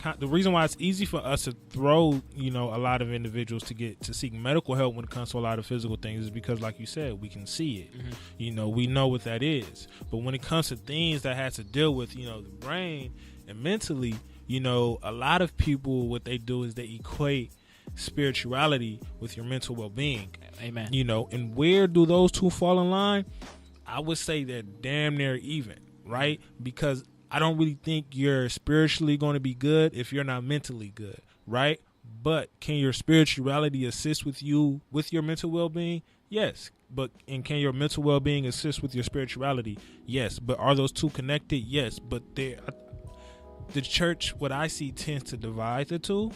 it's easy for us to throw, a lot of individuals to seek medical help when it comes to a lot of physical things is because, like you said, we can see it. Mm-hmm. We know what that is. But when it comes to things that has to deal with, the brain and mentally, a lot of people, what they do is they equate spirituality with your mental well-being. Amen. And where do those two fall in line? I would say they're damn near even, right? Because I don't really think you're spiritually going to be good if you're not mentally good, right? But can your spirituality assist with you with your mental well-being? Yes. And can your mental well-being assist with your spirituality? Yes. But are those two connected? Yes. But the church, what I see, tends to divide the two,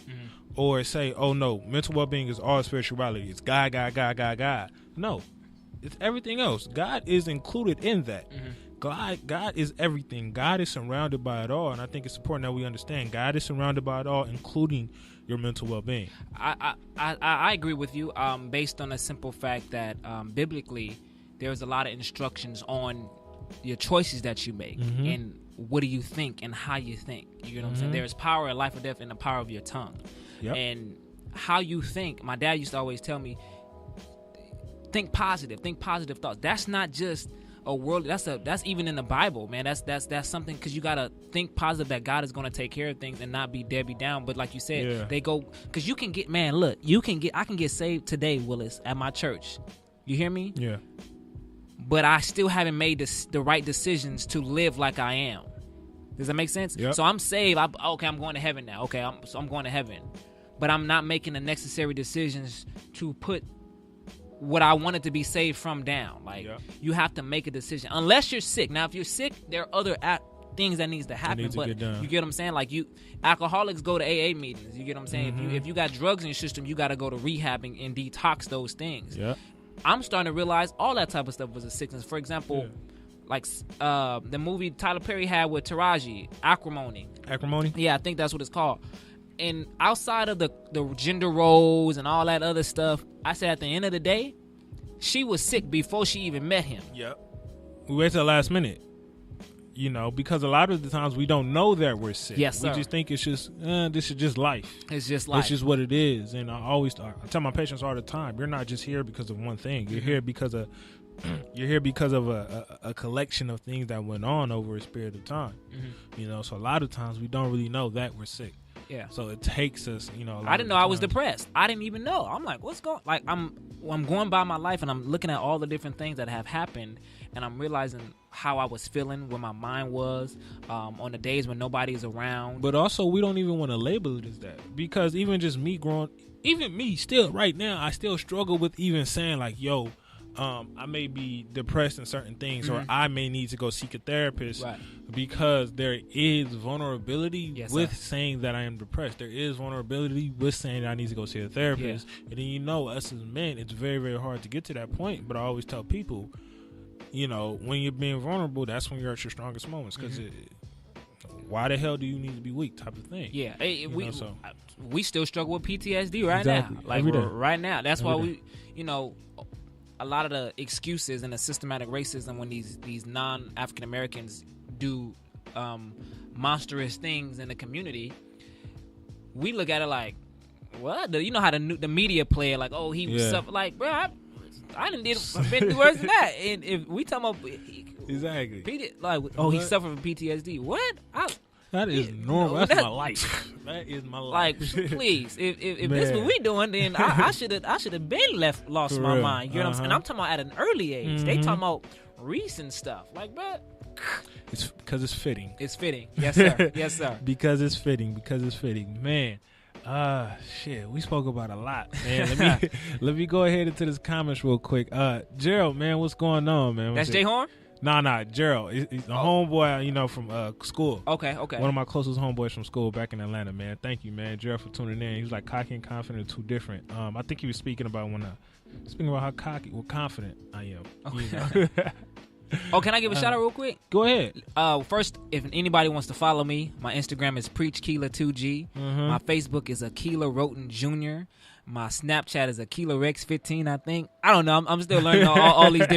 or say, oh no, mental well-being is all spirituality. It's God, God, God, God, God. No, it's everything else. God is included in that. God is everything. God is surrounded by it all, and I think it's important that we understand God is surrounded by it all, including your mental well-being. I agree with you, based on a simple fact that biblically there's a lot of instructions on your choices that you make, and what do you think and how you think. You know what I'm saying? There's power in life or death in the power of your tongue. Yep. And how you think, my dad used to always tell me, think positive thoughts. That's not just a world. That's even in the Bible, man. That's something, because you gotta think positive that God is gonna take care of things and not be Debbie down. But like you said, they go, because you can get, man. Look, I can get saved today, Willis, at my church. You hear me? Yeah. But I still haven't made the right decisions to live like I am. Does that make sense? Yep. So I'm saved. I'm going to heaven now. Okay, I'm going to heaven, but I'm not making the necessary decisions to put what I wanted to be saved from down. Like, you have to make a decision unless you're sick. Now, if you're sick, there are other things that needs to happen. You get what I'm saying? Like, alcoholics go to AA meetings. You get what I'm saying? If you got drugs in your system, you got to go to rehab and detox those things. Yeah. I'm starting to realize all that type of stuff was a sickness. For example, like the movie Tyler Perry had with Taraji, Acrimony. Yeah, I think that's what it's called. And outside of the gender roles and all that other stuff, I said at the end of the day, she was sick before she even met him. Yep. We wait till the last minute. Because a lot of the times we don't know that we're sick. Yes, sir. We just think it's just, this is just life. It's just life. It's just what it is. And I tell my patients all the time, you're not just here because of one thing. You're here because of a collection of things that went on over a period of time. So a lot of times we don't really know that we're sick. Yeah. So it takes us, I didn't know I was depressed. I didn't even know. I'm like, what's going? Like, I'm going by my life and I'm looking at all the different things that have happened, and I'm realizing how I was feeling, where my mind was, on the days when nobody is around. But also, we don't even want to label it as that, because even just me even me still right now, I still struggle with even saying like, yo, I may be depressed in certain things, or I may need to go seek a therapist, because there is vulnerability with saying that I am depressed. There is vulnerability with saying that I need to go see a therapist. And then, us as men, it's very, very hard to get to that point. But I always tell people, when you're being vulnerable, that's when you're at your strongest moments, because why the hell do you need to be weak type of thing? Yeah. We still struggle with PTSD right now. Like, right now. That's why we, a lot of the excuses and the systematic racism when these non-African Americans do monstrous things in the community, we look at it like, what? You know how the media play it, like, oh, he was suffer. Like, bro, I done been through worse than that. And if we talking about he suffered from PTSD. What? That is normal. That's my life. That is my life. Like, please, if this is what we doing, then I should have been lost my mind. You know what I'm saying? I'm talking about at an early age. They talking about recent stuff. Like, bro, it's because it's fitting. It's fitting. Yes, sir. Yes, sir. Because it's fitting. Man. Shit, we spoke about a lot, man. Let me go ahead into this comments real quick. Gerald, man, what's going on, man? That's Jay Horn? Nah, Gerald. He's a homeboy, from school. Okay. One of my closest homeboys from school back in Atlanta, man. Thank you, man, Gerald, for tuning in. He was like cocky and confident, two different. I think he was speaking about how confident I am. Okay. Oh, can I give a shout out real quick? Go ahead. First, if anybody wants to follow me, my Instagram is PreachKeela2G. My Facebook is Akela Wroten Jr. My Snapchat is Akela Rex 15, I think. I don't know. I'm still learning all these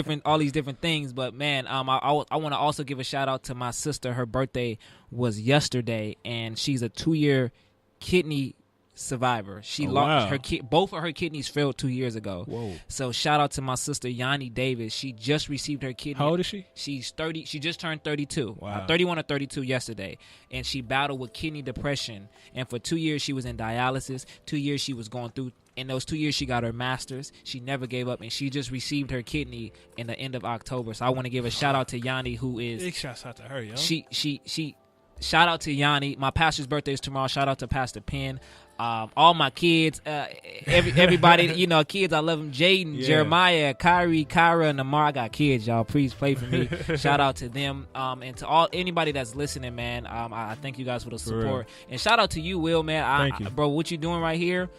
different things. But man, I want to also give a shout out to my sister. Her birthday was yesterday, and she's a 2-year kidney survivor. She lost both of her kidneys failed 2 years ago. Whoa. So shout out to my sister Yanni Davis. She just received her kidney. How old is she? She's 30. She just turned 32. Wow. 31 or 32 yesterday. And she battled with kidney depression. And for 2 years she was in dialysis. 2 years she was going through. In those 2 years she got her master's. She never gave up, and she just received her kidney in the end of October. So I want to give a shout out to Yanni, who is big shouts out to her, yo. She shout out to Yanni. My pastor's birthday is tomorrow. Shout out to Pastor Penn. All my kids, everybody, kids, I love them. Jaden, Jeremiah, Kyrie, Kyra, and Namar. I got kids, y'all. Please pray for me. Shout out to them. And to anybody that's listening, man. I thank you guys for the support. And shout out to you, Will, man. Thank you. Bro, what you doing right here?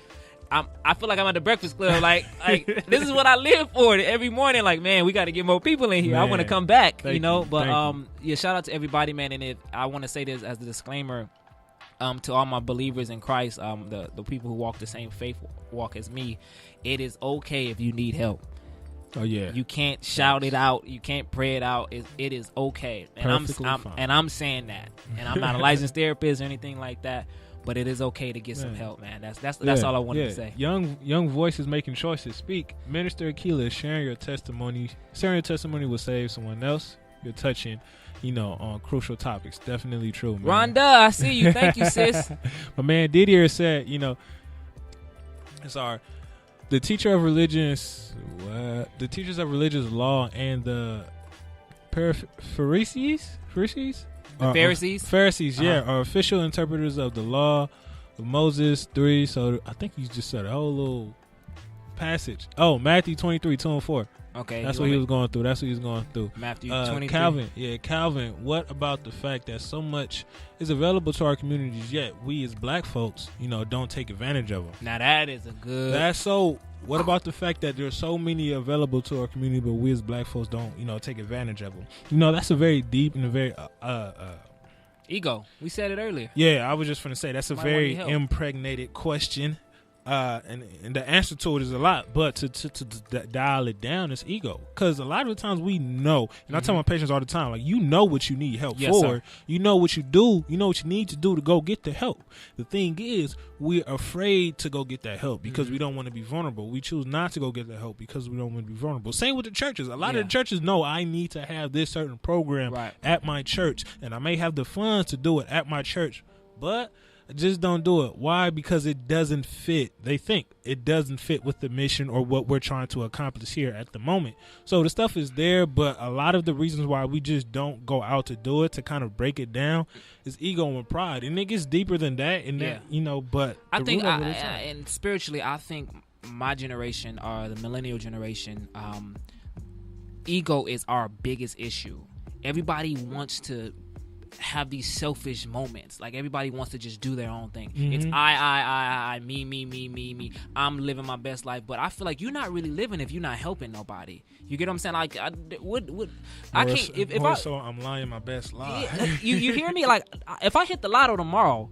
I feel like I'm at the Breakfast Club. Like this is what I live for every morning. Like, man, we got to get more people in here. Man, I want to come back, But shout out to everybody, man. And I want to say this as a disclaimer. To all my believers in Christ, the people who walk the same faith walk as me, it is okay if you need help. Oh yeah, you can't shout it out, you can't pray it out. It is okay, and I'm saying that, and I'm not a licensed therapist or anything like that, but it is okay to get some help, man. That's all I wanted to say. Young voices making choices. Speak, Minister Akela is sharing your testimony. Sharing your testimony will save someone else. You're touching. On crucial topics. Definitely true, man. Rhonda, I see you. Thank you, sis. My man Didier said, the teacher of religious law and the Pharisees, are official interpreters of the law of Moses 3. So I think you just said a whole little passage. Oh, Matthew 23, 2 and 4. Okay, that's what he was going through. Matthew 23. Calvin, what about the fact that so much is available to our communities, yet we as black folks, don't take advantage of them? Now that is a good. That's so. What about the fact that there's so many available to our community, but we as black folks don't, take advantage of them? That's a very deep and a very ego. We said it earlier. Yeah, I was just going to say that's a very impregnated question. And the answer to it is a lot, but to dial it down is ego. Because a lot of the times we know, and I tell my patients all the time, like, what you need help for. Sir. You know what you do. You know what you need to do to go get the help. The thing is, we're afraid to go get that help because we don't want to be vulnerable. We choose not to go get that help because we don't want to be vulnerable. Same with the churches. A lot of the churches know I need to have this certain program at my church, and I may have the funds to do it at my church, but just don't do it. Why? Because it doesn't fit. They think it doesn't fit with the mission or what we're trying to accomplish here at the moment. So the stuff is there, but a lot of the reasons why we just don't go out to do it, to kind of break it down, is ego and pride. And it gets deeper than that. And that, but I think, and spiritually, I think my generation, or the millennial generation, ego is our biggest issue. Everybody wants to have these selfish moments. Like, everybody wants to just do their own thing. It's I, me. I'm living my best life, but I feel like you're not really living if you're not helping nobody. You get what I'm saying? Like, I can't. If I'm lying my best life. You hear me? Like, if I hit the lotto tomorrow,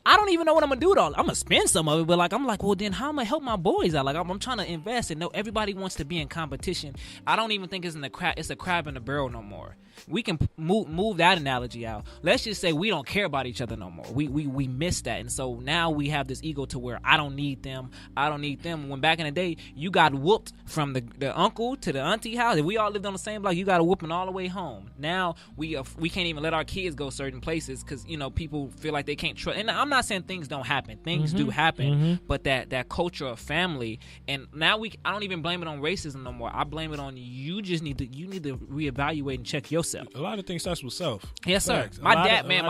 I don't even know what I'm gonna do with all. I'm gonna spend some of it, but I'm like, well, then how am I help my boys out? Like, I'm trying to invest, and everybody wants to be in competition. I don't even think it's a crab in the barrel no more. We can move that analogy out. Let's just say we don't care about each other no more. We miss that, and so now we have this ego to where I don't need them. When back in the day, you got whooped from the uncle to the auntie house. If we all lived on the same block, you got a whooping all the way home. Now we can't even let our kids go certain places because people feel like they can't trust. And I'm not saying things don't happen. Things do happen, but that culture of family, and now I don't even blame it on racism no more. I blame it on you need to reevaluate and check yourself. A lot of things starts with self. Yes, sir. Facts. My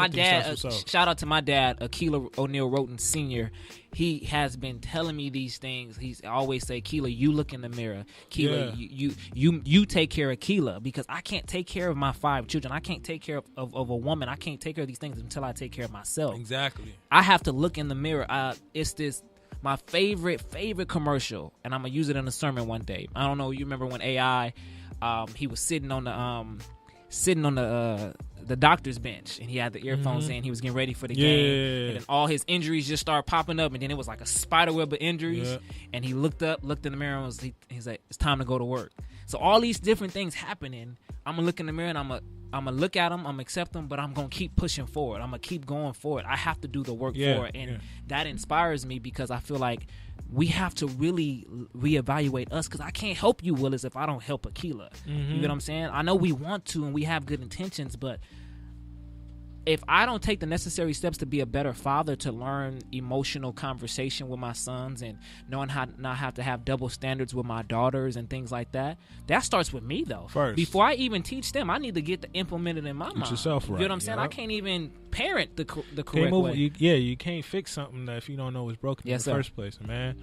dad, shout out to my dad, Akela Wroten Jr. He has been telling me these things. He's always say, Akela, you look in the mirror. Akela, you take care of Akela, because I can't take care of my 5 children. I can't take care of a woman. I can't take care of these things until I take care of myself. Exactly. I have to look in the mirror. It's this my favorite commercial, and I'm gonna use it in a sermon one day. I don't know. You remember when AI? He was sitting on the sitting on the doctor's bench, and he had the earphones in. He was getting ready for the game, and then all his injuries just started popping up, and then it was like a spider web of injuries. And he looked in the mirror, and he's like, "It's time to go to work." So all these different things happening. I'm gonna look in the mirror, and I'm gonna look at them. I'm gonna accept them, but I'm gonna keep pushing forward. I'm gonna keep going forward. I have to do the work for it, and that inspires me because I feel like we have to really reevaluate us, because I can't help you, Willis, if I don't help Akela. You get what I'm saying? I know we want to and we have good intentions, but if I don't take the necessary steps to be a better father, to learn emotional conversation with my sons and knowing how not have to have double standards with my daughters and things like that, that starts with me, though. First. Before I even teach them, I need to get implemented in my mind. Yourself, right. You know what I'm saying? I can't even parent the correct way. You can't fix something that if you don't know it's broken in the first place, man.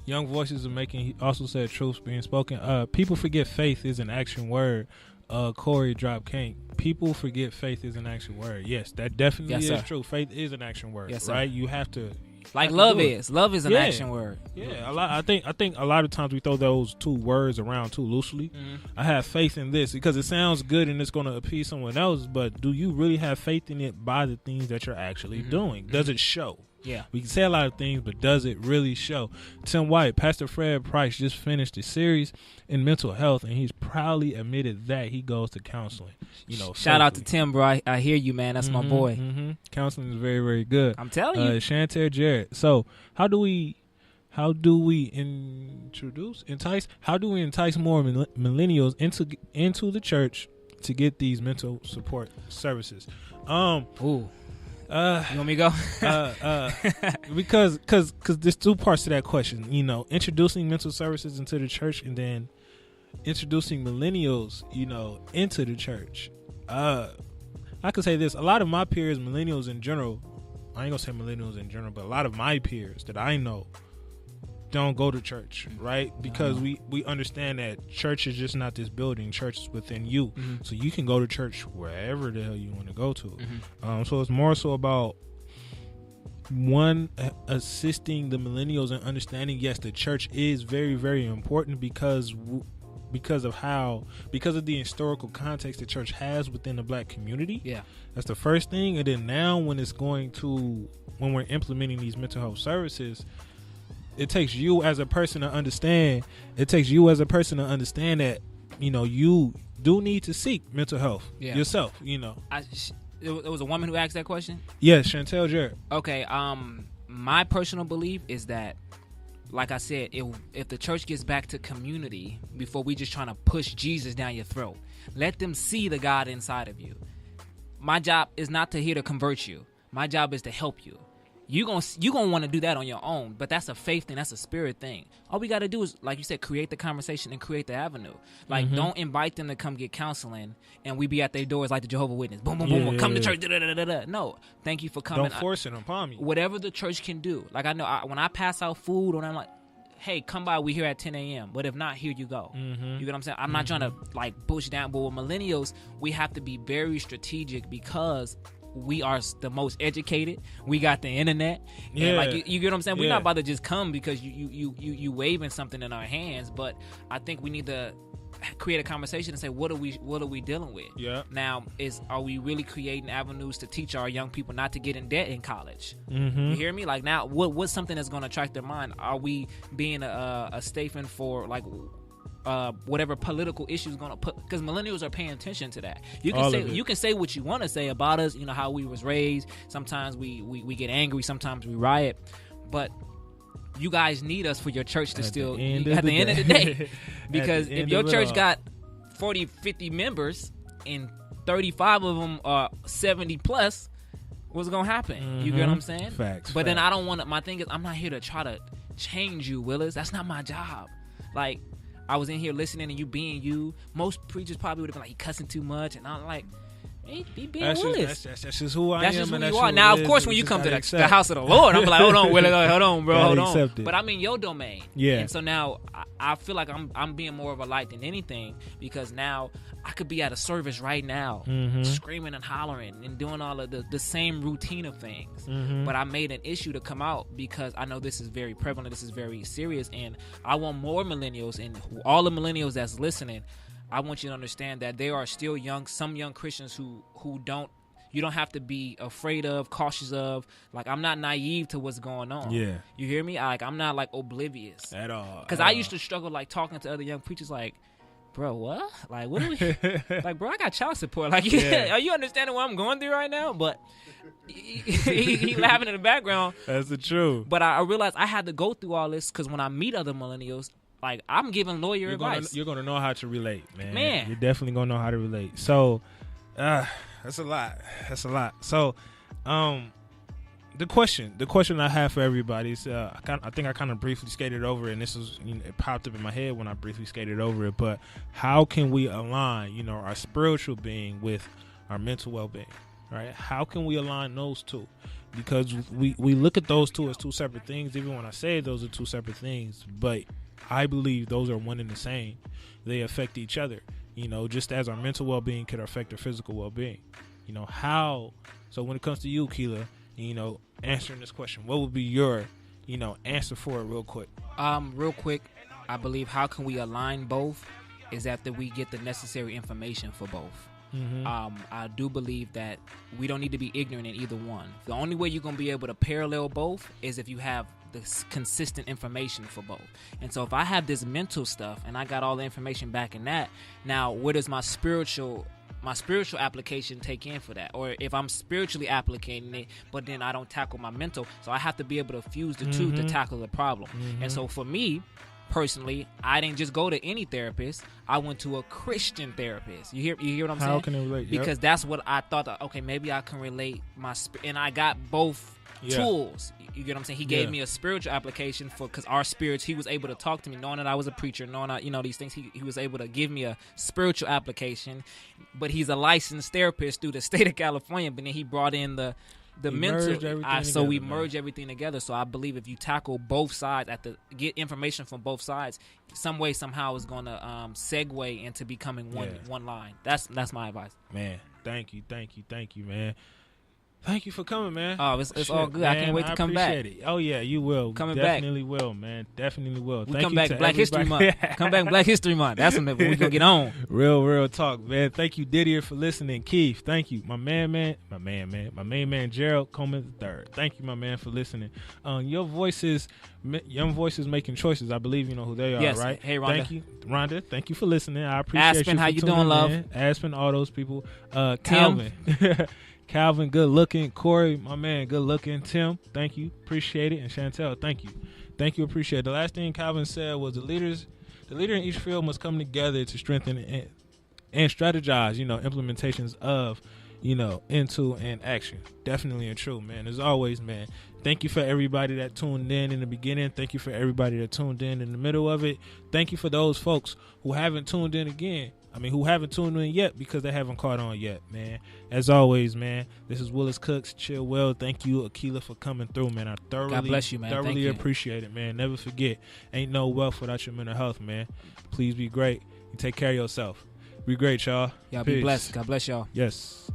Young voices are making. He also said truths being spoken. People forget faith is an action word. Corey dropped King. People forget faith is an action word. Yes, that definitely is true. Faith is an action word, right? You have to. Like love is. Love is an action word. Yeah, I think a lot of times we throw those two words around too loosely. I have faith in this because it sounds good and it's going to appease someone else, but do you really have faith in it by the things that you're actually doing? Does it show? Yeah. We can say a lot of things, but does it really show? Tim White, Pastor Fred Price just finished a series in mental health, and he's proudly admitted that he goes to counseling. Shout out to Tim, bro. I hear you, man. That's my boy. Counseling is very, very good. I'm telling you. Chantel Jarrett. So how do we entice more millennials into the church to get these mental support services? You want me to go? Because there's two parts to that question. Introducing mental services into the church, and then introducing millennials, into the church. I could say this: a lot of my peers, millennials in general, I ain't gonna say millennials in general, but a lot of my peers that I know don't go to church, right? Because we understand that church is just not this building. Church is within you. So you can go to church wherever the hell you want to go to. So it's more so about assisting the millennials in understanding, yes, the church is very, very important because of the historical context the church has within the black community. Yeah. That's the first thing. And then now when we're implementing these mental health services, it takes you as a person to understand. That you do need to seek mental health yourself. It was a woman who asked that question. Yes, Chantel Jarrett. Okay. My personal belief is that, like I said, if the church gets back to community before we just trying to push Jesus down your throat, let them see the God inside of you. My job is not to here to convert you. My job is to help you. You gonna want to do that on your own, but that's a faith thing. That's a spirit thing. All we got to do is, like you said, create the conversation and create the avenue. Like, don't invite them to come get counseling, and we be at their doors like the Jehovah's Witness. Boom, boom, boom, come to church. Da, da, da, da, da. No, thank you for coming. Don't force it upon me. Whatever the church can do. Like, I know when I pass out food, and I'm like, hey, come by. We here at 10 a.m. But if not, here you go. You get what I'm saying? I'm not trying to like push down, but with millennials, we have to be very strategic because we are the most educated. We got the internet. And like you get what I'm saying? We're not about to just come because you waving something in our hands, but I think we need to create a conversation and say, what are we dealing with? Yeah. Now, are we really creating avenues to teach our young people not to get in debt in college? You hear me? Like, now, what's something that's going to attract their mind? Are we being a statement for like whatever political issues going to put, because millennials are paying attention to that. You can say what you want to say about us, how we was raised. Sometimes we get angry, sometimes we riot, but you guys need us for your church to still at the end of the day. Because if your church got 40, 50 members and 35 of them are 70 plus, what's gonna happen? You get what I'm saying? Facts. But then I don't want to. My thing is, I'm not here to try to change you, Willis. That's not my job. Like, I was in here listening and you being you. Most preachers probably would have been like, you cussing too much. And I'm like, hey, be being Willis. That's just who I am. That's just who you are. Now, of course, when you come to the house of the Lord, I'm like, hold on, Willis. Hold on, bro. Hold on. But I'm in your domain. Yeah. And so now I feel like I'm being more of a light than anything, because now I could be at a service right now screaming and hollering and doing all of the same routine of things. But I made an issue to come out because I know this is very prevalent. This is very serious. And I want more millennials, and all the millennials that's listening, I want you to understand that there are still some young Christians who you don't have to be afraid of, cautious of. Like, I'm not naive to what's going on. Yeah. You hear me? I'm not, like, oblivious. At all. Because I used to struggle, like, talking to other young preachers, like, bro, what? Like, what do we... like, bro, I got child support. Like, are you understanding what I'm going through right now? But he laughing in the background. That's the truth. But I realized I had to go through all this because when I meet other millennials, like, I'm giving lawyer advice. You're going to know how to relate, man. You're definitely going to know how to relate. So... that's a lot. So, the question I have for everybody is, I think I kind of briefly skated over it, and this was, it popped up in my head when I briefly skated over it. But how can we align, our spiritual being with our mental well-being, right? How can we align those two? Because we look at those two as two separate things. Even when I say those are two separate things, but I believe those are one and the same. They affect each other. Just as our mental well-being could affect our physical well-being. How? So when it comes to you, Akela, answering this question, what would be your, answer for it real quick? Real quick, I believe how can we align both is after we get the necessary information for both. Mm-hmm. I do believe that we don't need to be ignorant in either one. The only way you're going to be able to parallel both is if you have this consistent information for both. And so if I have this mental stuff and I got all the information back in that, now where does my spiritual application take in for that? Or if I'm spiritually applicating it, but then I don't tackle my mental, so I have to be able to fuse the two to tackle the problem. And so for me, personally, I didn't just go to any therapist. I went to a Christian therapist. You hear what I'm saying? How can it relate? Because that's what I thought. Okay, maybe I can relate and I got both tools. You get what I'm saying? He gave me a spiritual application because our spirits. He was able to talk to me, knowing that I was a preacher, knowing these things. He was able to give me a spiritual application. But he's a licensed therapist through the state of California. But then he brought in the mental, so we merge everything together. So I believe if you tackle both sides, get information from both sides, some way somehow is going to segue into becoming one line. That's my advice. Man, thank you, man. Thank you for coming, man. Oh, it's all good. Man, I can't wait to come back. It. Oh yeah, you will. Definitely will, man. Definitely will. We come back Black History Month. Come back Black History Month. That's when we gonna get on. Real talk, man. Thank you, Didier, for listening. Keith, thank you. My main man, Gerald Coleman III. Thank you, my man, for listening. Young voices making choices. I believe you know who they are, yes. right? Hey, Rhonda. Thank you, Rhonda. Thank you for listening. I appreciate Aspen, you. how you doing, love? Aspen, all those people. Calvin. Calvin, good looking. Corey, my man, good looking. Tim, thank you. Appreciate it. And Chantel, thank you. Appreciate it. The last thing Calvin said was the leader in each field must come together to strengthen and strategize, implementations of, into and action. Definitely and true, man. As always, man. Thank you for everybody that tuned in the beginning. Thank you for everybody that tuned in the middle of it. Thank you for those folks who haven't tuned in again. Who haven't tuned in yet because they haven't caught on yet, man. As always, man, this is Willis Cooks. Chill well. Thank you, Akela, for coming through, man. I God bless you, man. thoroughly appreciate it, man. Never forget, ain't no wealth without your mental health, man. Please be great. You take care of yourself. Be great, y'all. Y'all Peace. Be blessed. God bless y'all. Yes.